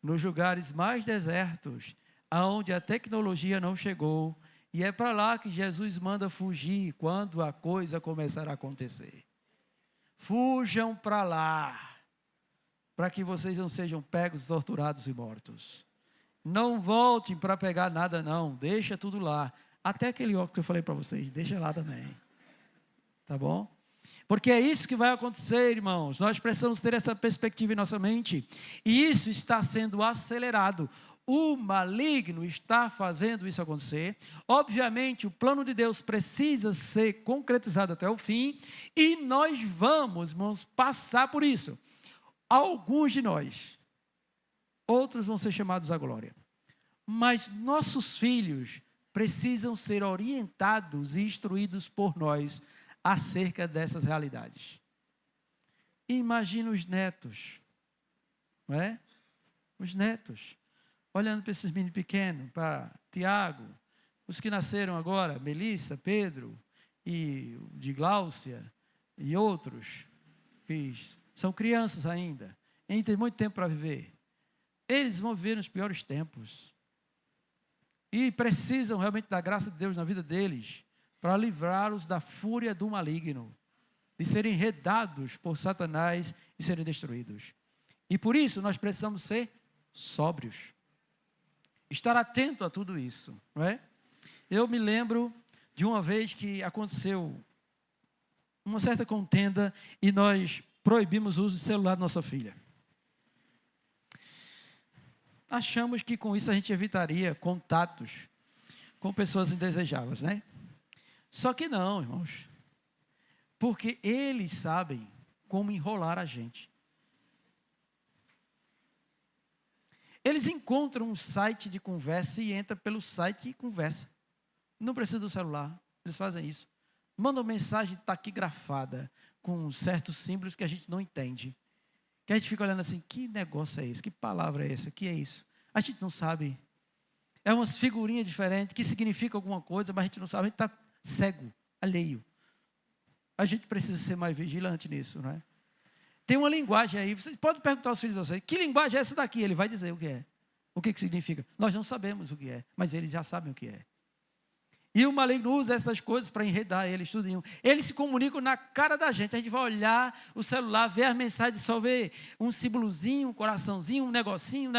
nos lugares mais desertos, aonde a tecnologia não chegou, e é para lá que Jesus manda fugir quando a coisa começar a acontecer. Fujam para lá, para que vocês não sejam pegos, torturados e mortos. Não voltem para pegar nada não, deixa tudo lá. Até aquele óculos que eu falei para vocês, deixa lá também. Tá bom? Porque é isso que vai acontecer, irmãos. Nós precisamos ter essa perspectiva em nossa mente. E isso está sendo acelerado. O maligno está fazendo isso acontecer. Obviamente, o plano de Deus precisa ser concretizado até o fim. E nós vamos, irmãos, passar por isso. Alguns de nós, outros vão ser chamados à glória. Mas nossos filhos precisam ser orientados e instruídos por nós acerca dessas realidades. E imagina os netos, não é? Os netos, olhando para esses meninos pequenos, para Tiago, os que nasceram agora, Melissa, Pedro, e de Gláucia, e outros, que são crianças ainda, ainda tem muito tempo para viver. Eles vão viver nos piores tempos. E precisam realmente da graça de Deus na vida deles, para livrá-los da fúria do maligno, de serem enredados por Satanás e serem destruídos. E por isso nós precisamos ser sóbrios. Estar atento a tudo isso, não é? Eu me lembro de uma vez que aconteceu uma certa contenda e nós proibimos o uso de celular da nossa filha. Achamos que com isso a gente evitaria contatos com pessoas indesejáveis, né? Só que não, irmãos. Porque eles sabem como enrolar a gente. Eles encontram um site de conversa e entram pelo site e conversa. Não precisa do celular, eles fazem isso. Mandam mensagem taquigrafada com certos símbolos que a gente não entende. Que a gente fica olhando assim, que negócio é esse? Que palavra é essa? Que é isso? A gente não sabe. É umas figurinhas diferentes que significam alguma coisa, mas a gente não sabe. A gente está cego, alheio. A gente precisa ser mais vigilante nisso, não é? Tem uma linguagem aí, vocês podem perguntar aos filhos de vocês, que linguagem é essa daqui? Ele vai dizer o que é. O que significa? Nós não sabemos o que é, mas eles já sabem o que é. E o maligno usa essas coisas para enredar eles, tudinho. Eles se comunicam na cara da gente. A gente vai olhar o celular, ver as mensagens, só ver um símbolozinho, um coraçãozinho, um negocinho.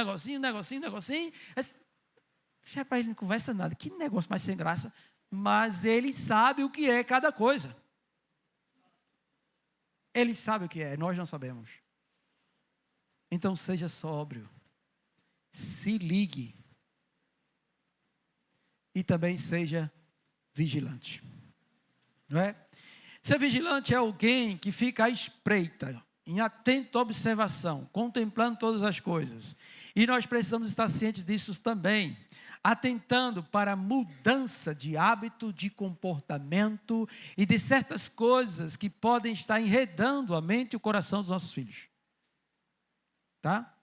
Rapaz, ele não conversa nada. Que negócio mais sem graça. Mas ele sabe o que é cada coisa. Ele sabe o que é, nós não sabemos. Então seja sóbrio. Se ligue. E também seja vigilante. Não é? Ser vigilante é alguém que fica à espreita, em atenta observação, contemplando todas as coisas. E nós precisamos estar cientes disso também, atentando para a mudança de hábito, de comportamento e de certas coisas que podem estar enredando a mente e o coração dos nossos filhos. Tá?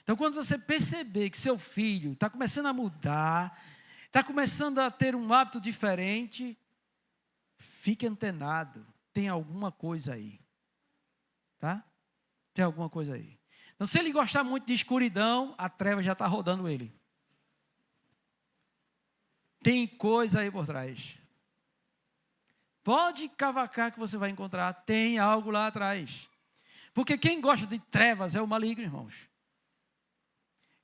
Então, quando você perceber que seu filho está começando a mudar, está começando a ter um hábito diferente, fique antenado, tem alguma coisa aí. Tá? Tem alguma coisa aí. Então, se ele gostar muito de escuridão, a treva já está rodando ele. Tem coisa aí por trás. Pode cavacar que você vai encontrar, tem algo lá atrás. Porque quem gosta de trevas é o maligno, irmãos.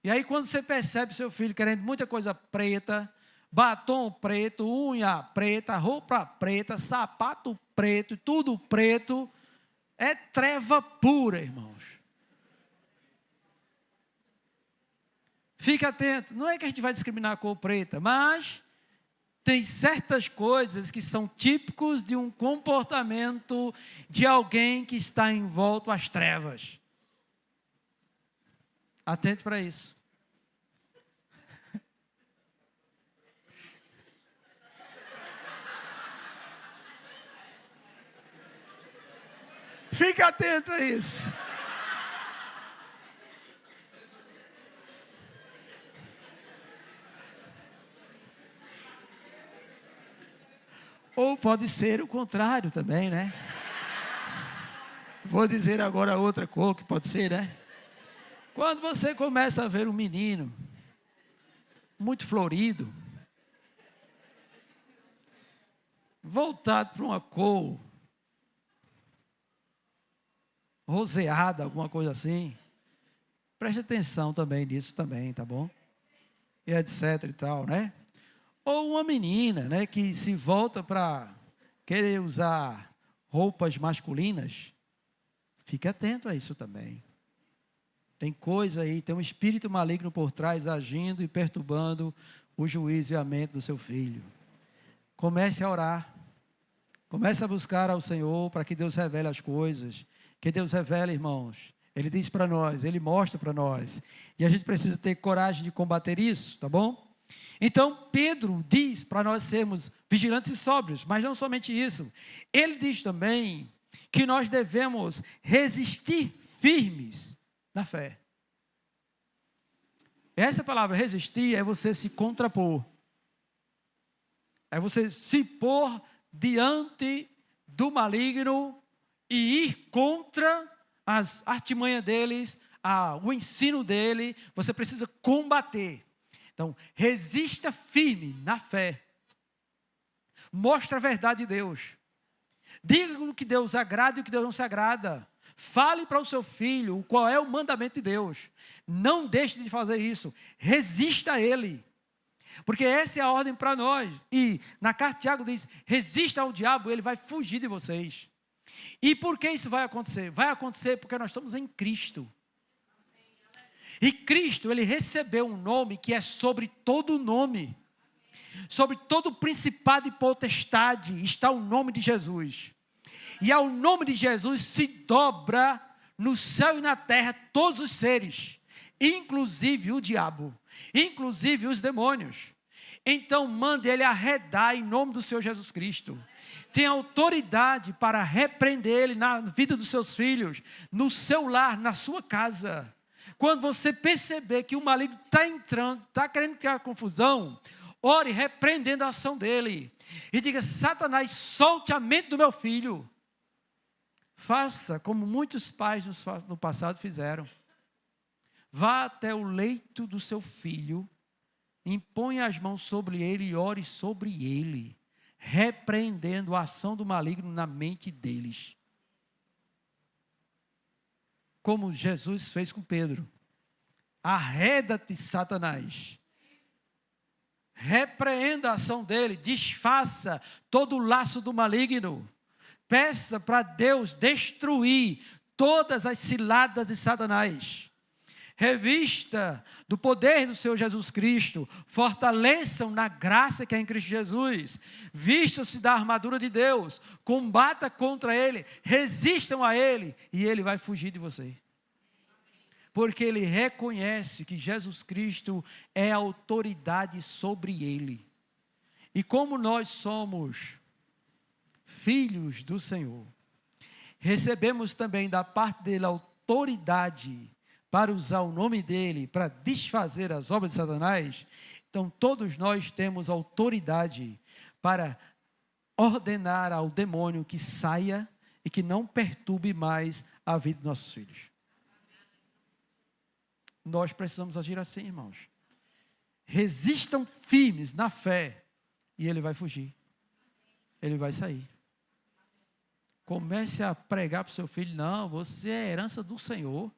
E aí quando você percebe seu filho querendo muita coisa preta, batom preto, unha preta, roupa preta, sapato preto, tudo preto, é treva pura, irmãos. Fique atento, não é que a gente vai discriminar a cor preta, mas tem certas coisas que são típicos de um comportamento de alguém que está envolto às trevas. Atente para isso. Fique atento a isso. Ou pode ser o contrário também, né? Vou dizer agora outra cor que pode ser, né? Quando você começa a ver um menino muito florido, voltado para uma cor roseada, alguma coisa assim, preste atenção também nisso também, tá bom? E etc e tal, né? Ou uma menina, né, que se volta para querer usar roupas masculinas, fique atento a isso também. Tem coisa aí, tem um espírito maligno por trás agindo e perturbando o juízo e a mente do seu filho. Comece a orar. Comece a buscar ao Senhor para que Deus revele as coisas. Que Deus revele, irmãos. Ele diz para nós, Ele mostra para nós. E a gente precisa ter coragem de combater isso, tá bom? Então, Pedro diz para nós sermos vigilantes e sóbrios, mas não somente isso. Ele diz também que nós devemos resistir firmes na fé. Essa palavra resistir é você se contrapor. É você se pôr diante do maligno e ir contra as artimanhas deles, o ensino dele. Você precisa combater. Então, resista firme na fé. Mostre a verdade de Deus. Diga o que Deus agrada e o que Deus não se agrada. Fale para o seu filho qual é o mandamento de Deus. Não deixe de fazer isso. Resista a ele. Porque essa é a ordem para nós. E na carta de Tiago diz, resista ao diabo, ele vai fugir de vocês. E por que isso vai acontecer? Vai acontecer porque nós estamos em Cristo. E Cristo, ele recebeu um nome que é sobre todo nome. Sobre todo principado e potestade está o nome de Jesus. E ao nome de Jesus se dobra no céu e na terra todos os seres, inclusive o diabo, inclusive os demônios. Então mande ele arredar em nome do Senhor Jesus Cristo. Tem autoridade para repreender ele na vida dos seus filhos, no seu lar, na sua casa. Quando você perceber que o maligno está entrando, está querendo criar confusão, ore repreendendo a ação dele. E diga, Satanás, solte a mente do meu filho. Faça como muitos pais no passado fizeram. Vá até o leito do seu filho, imponha as mãos sobre ele e ore sobre ele, repreendendo a ação do maligno na mente deles. Como Jesus fez com Pedro. Arreda-te, Satanás. Repreenda a ação dele, desfaça todo o laço do maligno. Peça para Deus destruir todas as ciladas de Satanás. Revista do poder do Senhor Jesus Cristo. Fortaleçam na graça que é em Cristo Jesus. Vistam-se da armadura de Deus. Combata contra ele. Resistam a ele. E ele vai fugir de você. Porque ele reconhece que Jesus Cristo é autoridade sobre ele. E como nós somos filhos do Senhor, recebemos também da parte dele autoridade para usar o nome dele, para desfazer as obras de Satanás. Então todos nós temos autoridade para ordenar ao demônio que saia e que não perturbe mais a vida dos nossos filhos. Nós precisamos agir assim, irmãos. Resistam firmes na fé e ele vai fugir. Ele vai sair. Comece a pregar para o seu filho, não, você é herança do Senhor.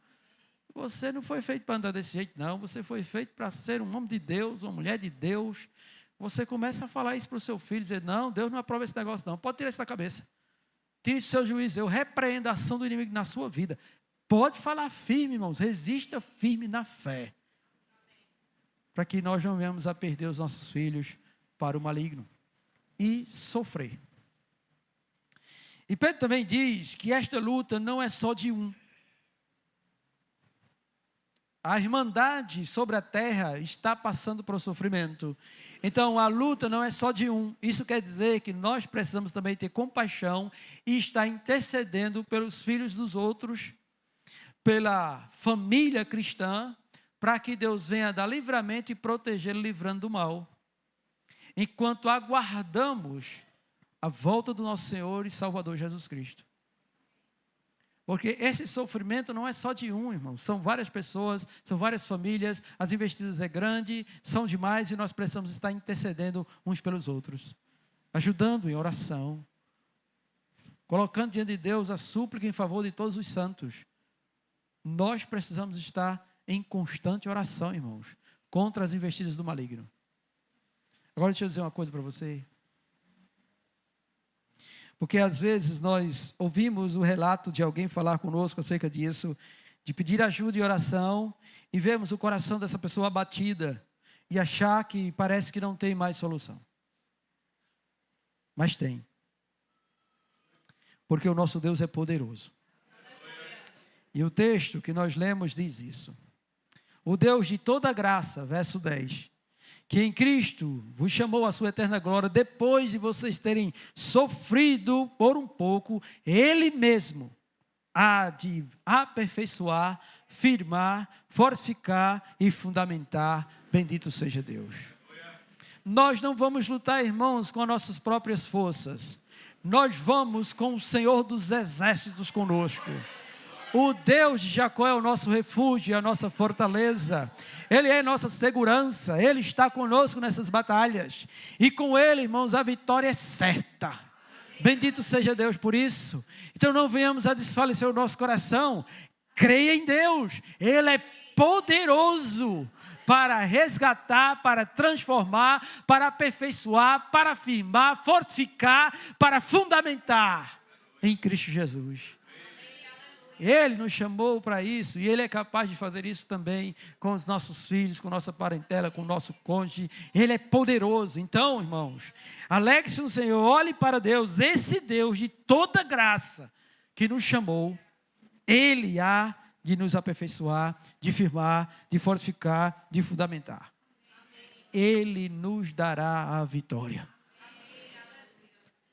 Você não foi feito para andar desse jeito, não. Você foi feito para ser um homem de Deus, uma mulher de Deus. Você começa a falar isso para o seu filho, dizer, não, Deus não aprova esse negócio, não. Pode tirar isso da cabeça. Tire isso do seu juízo. Eu repreendo a ação do inimigo na sua vida. Pode falar firme, irmãos. Resista firme na fé. Para que nós não venhamos a perder os nossos filhos para o maligno. E sofrer. E Pedro também diz que esta luta não é só de um. A irmandade sobre a terra está passando por sofrimento. Então a luta não é só de um. Isso quer dizer que nós precisamos também ter compaixão e estar intercedendo pelos filhos dos outros, pela família cristã, para que Deus venha dar livramento e protegê-lo, livrando do mal. Enquanto aguardamos a volta do nosso Senhor e Salvador Jesus Cristo. Porque esse sofrimento não é só de um, irmão. São várias pessoas, são várias famílias, as investidas é grande, são demais e nós precisamos estar intercedendo uns pelos outros. Ajudando em oração. Colocando diante de Deus a súplica em favor de todos os santos. Nós precisamos estar em constante oração, irmãos, contra as investidas do maligno. Agora deixa eu dizer uma coisa para você. Porque às vezes nós ouvimos o relato de alguém falar conosco acerca disso, de pedir ajuda e oração, e vemos o coração dessa pessoa abatida, e achar que parece que não tem mais solução. Mas tem. Porque o nosso Deus é poderoso. E o texto que nós lemos diz isso. O Deus de toda graça, verso 10, que em Cristo vos chamou à sua eterna glória, depois de vocês terem sofrido por um pouco, Ele mesmo há de aperfeiçoar, firmar, fortificar e fundamentar. Bendito seja Deus. Nós não vamos lutar, irmãos, com as nossas próprias forças. Nós vamos com o Senhor dos exércitos conosco. O Deus de Jacó é o nosso refúgio, a nossa fortaleza. Ele é nossa segurança. Ele está conosco nessas batalhas. E com Ele, irmãos, a vitória é certa. Bendito seja Deus por isso. Então não venhamos a desfalecer o nosso coração. Creia em Deus. Ele é poderoso para resgatar, para transformar, para aperfeiçoar, para afirmar, fortificar, para fundamentar em Cristo Jesus. Ele nos chamou para isso e Ele é capaz de fazer isso também com os nossos filhos, com nossa parentela, com o nosso cônjuge. Ele é poderoso. Então, irmãos, alegre-se no Senhor, olhe para Deus, esse Deus de toda graça que nos chamou. Ele há de nos aperfeiçoar, de firmar, de fortificar, de fundamentar. Ele nos dará a vitória.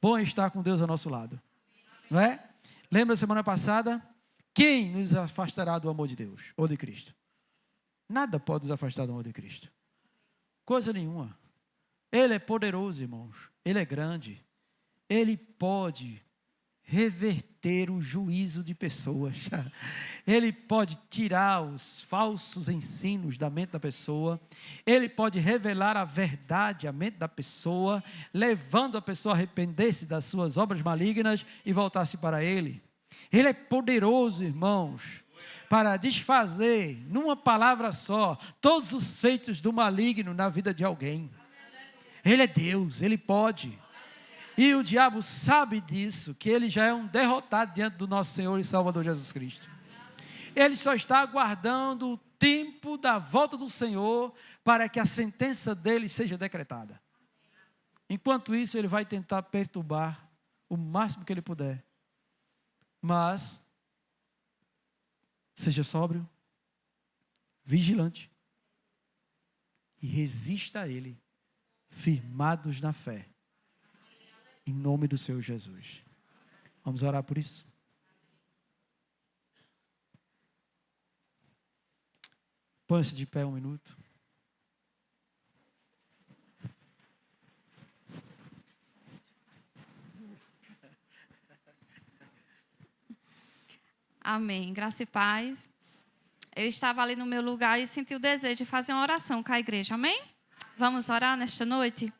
Bom estar com Deus ao nosso lado, não é? Lembra da semana passada? Quem nos afastará do amor de Deus ou de Cristo? Nada pode nos afastar do amor de Cristo. Coisa nenhuma. Ele é poderoso, irmãos. Ele é grande. Ele pode reverter o juízo de pessoas. Ele pode tirar os falsos ensinos da mente da pessoa. Ele pode revelar a verdade à mente da pessoa, levando a pessoa a arrepender-se das suas obras malignas e voltar-se para Ele. Ele é poderoso, irmãos, para desfazer, numa palavra só, todos os feitos do maligno na vida de alguém. Ele é Deus, Ele pode. E o diabo sabe disso, que ele já é um derrotado diante do nosso Senhor e Salvador Jesus Cristo. Ele só está aguardando o tempo da volta do Senhor para que a sentença dele seja decretada. Enquanto isso, ele vai tentar perturbar o máximo que ele puder. Mas, seja sóbrio, vigilante e resista a Ele, firmados na fé, em nome do Senhor Jesus. Vamos orar por isso? Põe-se de pé um minuto. Amém. Graça e paz. Eu estava ali no meu lugar e senti o desejo de fazer uma oração com a igreja. Amém? Vamos orar nesta noite?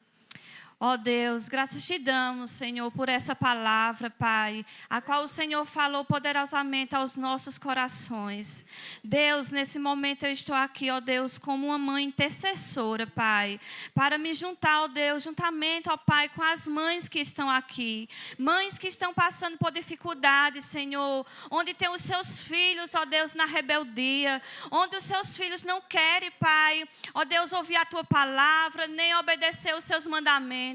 Ó Deus, graças te damos, Senhor, por essa palavra, Pai, a qual o Senhor falou poderosamente aos nossos corações. Deus, nesse momento eu estou aqui, ó Deus, como uma mãe intercessora, Pai, para me juntar, ó Deus, juntamente, ó Pai, com as mães que estão aqui, mães que estão passando por dificuldades, Senhor, onde tem os seus filhos, ó Deus, na rebeldia, onde os seus filhos não querem, Pai, ó Deus, ouvir a Tua palavra, nem obedecer os Seus mandamentos.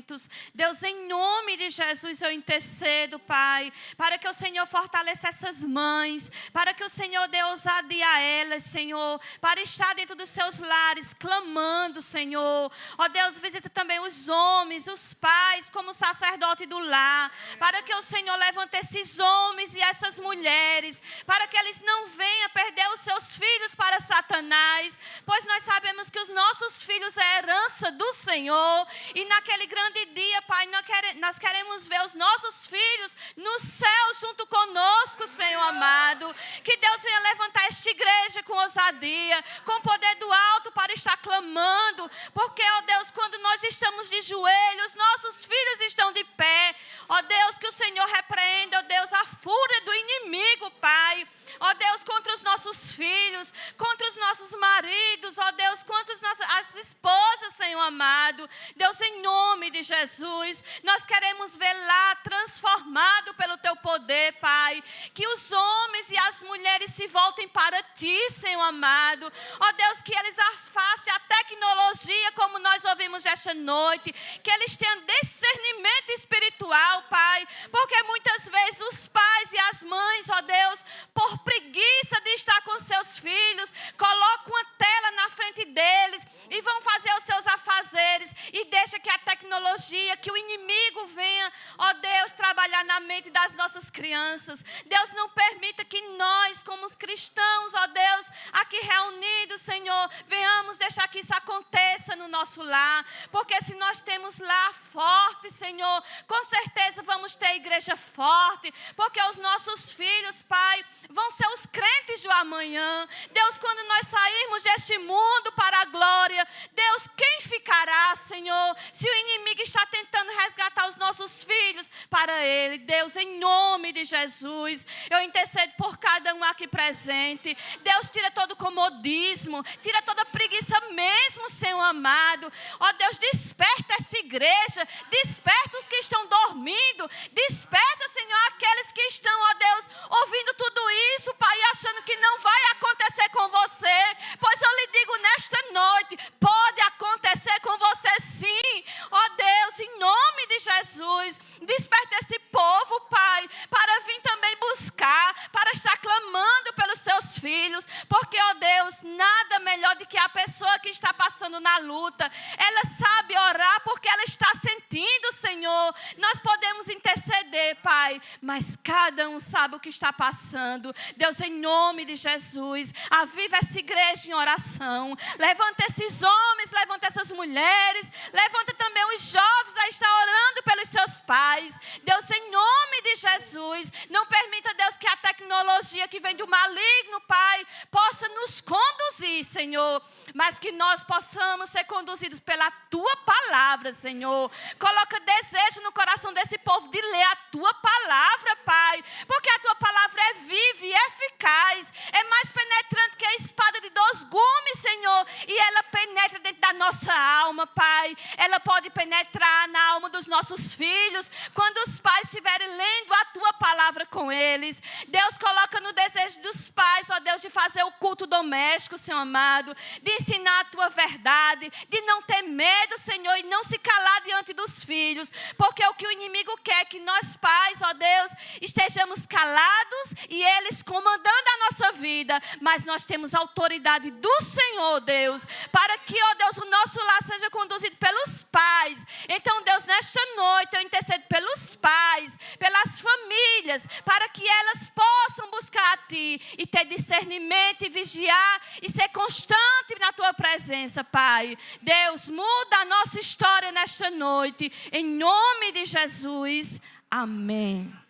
Deus, em nome de Jesus eu intercedo, Pai, para que o Senhor fortaleça essas mães, para que o Senhor dê ousadia a elas, Senhor, para estar dentro dos seus lares, clamando, Senhor. Ó Deus, visita também os homens, os pais, como sacerdote do lar, para que o Senhor levante esses homens e essas mulheres, para que eles não venham perder os seus filhos para Satanás, pois nós sabemos que os nossos filhos é a herança do Senhor, e naquele grande dia, Pai, nós queremos ver os nossos filhos no céu junto conosco, Senhor amado. Que Deus venha levantar esta igreja com ousadia, com o poder do alto para estar clamando, porque, ó Deus, quando nós estamos de joelhos, nossos filhos estão de pé. Ó Deus, que o Senhor repreenda, ó Deus, a fúria do inimigo, Pai. Ó Deus, contra os nossos filhos, contra os nossos maridos, ó Deus, contra as esposas, Senhor amado. Deus, em nome de Jesus, nós queremos ver lá transformado pelo Teu poder, Pai, que os homens e as mulheres se voltem para Ti, Senhor amado. Ó Deus, que eles afastem a tecnologia, como nós ouvimos esta noite, que eles tenham discernimento espiritual, Pai, porque muitas vezes os pais e as mães, ó Deus, por preguiça de estar com seus filhos, colocam uma tela na frente deles e vão fazer os seus afazeres, das nossas crianças. Deus, não permita que nós, como os cristãos, ó Deus, aqui reunidos, Senhor, venhamos deixar que isso aconteça no nosso lar. Porque se nós temos lar forte, Senhor, com certeza vamos ter igreja forte. Porque os nossos filhos, Pai, vão ser os crentes do amanhã. Deus, quando nós sairmos deste mundo para a glória, Deus, quem ficará, Senhor, se o inimigo está tentando resgatar os nossos filhos para Ele? Deus, em nome de Jesus, eu intercedo por cada um aqui presente. Deus, tira todo o comodismo, tira toda a preguiça mesmo, Senhor amado. Ó Deus, desperta essa igreja, desperta os que estão dormindo, desperta, Senhor, aqueles que estão, ó Deus, ouvindo tudo isso, Pai, achando que não vai acontecer com você. Pois eu lhe digo nesta noite, pode acontecer com você sim. Ó Deus, em nome de Jesus, desperta esse povo, Pai, para vir também buscar, para estar clamando pelos teus filhos, porque, ó Deus, nada melhor do que a pessoa que está passando na luta. Ela sabe orar porque ela está sentindo, Senhor. Nós podemos interceder, Pai, mas cada um sabe o que está passando. Deus, em nome de Jesus, aviva essa igreja em oração. Levanta esses homens, levanta essas mulheres, levanta também os jovens a estar orando pelos seus pais. Deus, em nome de Jesus, não permita, Deus, que a tecnologia que vem do maligno, Pai, possa nos conduzir, Senhor, mas que nós possamos ser conduzidos pela Tua palavra, Senhor. Coloca desejo no coração desse povo de ler a Tua palavra, Pai, porque a Tua palavra é viva e eficaz, é mais penetrante que a espada de 2 gumes, Senhor, e ela penetra dentro da nossa alma, Pai. Ela pode penetrar na alma dos nossos filhos, quando os pais estiverem lendo a Tua palavra com eles. Deus, coloca no desejo dos pais, ó Deus, de fazer o culto doméstico, Senhor amado, de ensinar a Tua verdade, de não ter medo, Senhor, e não se calar diante dos filhos, porque o que o inimigo quer é que nós pais, ó Deus, estejamos calados e eles comandando a nossa vida, mas nós temos autoridade do Senhor, Deus, para que, ó Deus, o nosso lar seja conduzido pelos pais. Então, Deus, nesta noite eu intercedo pelos pais, pelas famílias, para que elas possam buscar a Ti e ter discernimento e vigiar e ser constante na Tua presença, Pai. Deus, muda a nossa história nesta noite, em nome de Jesus. Amém.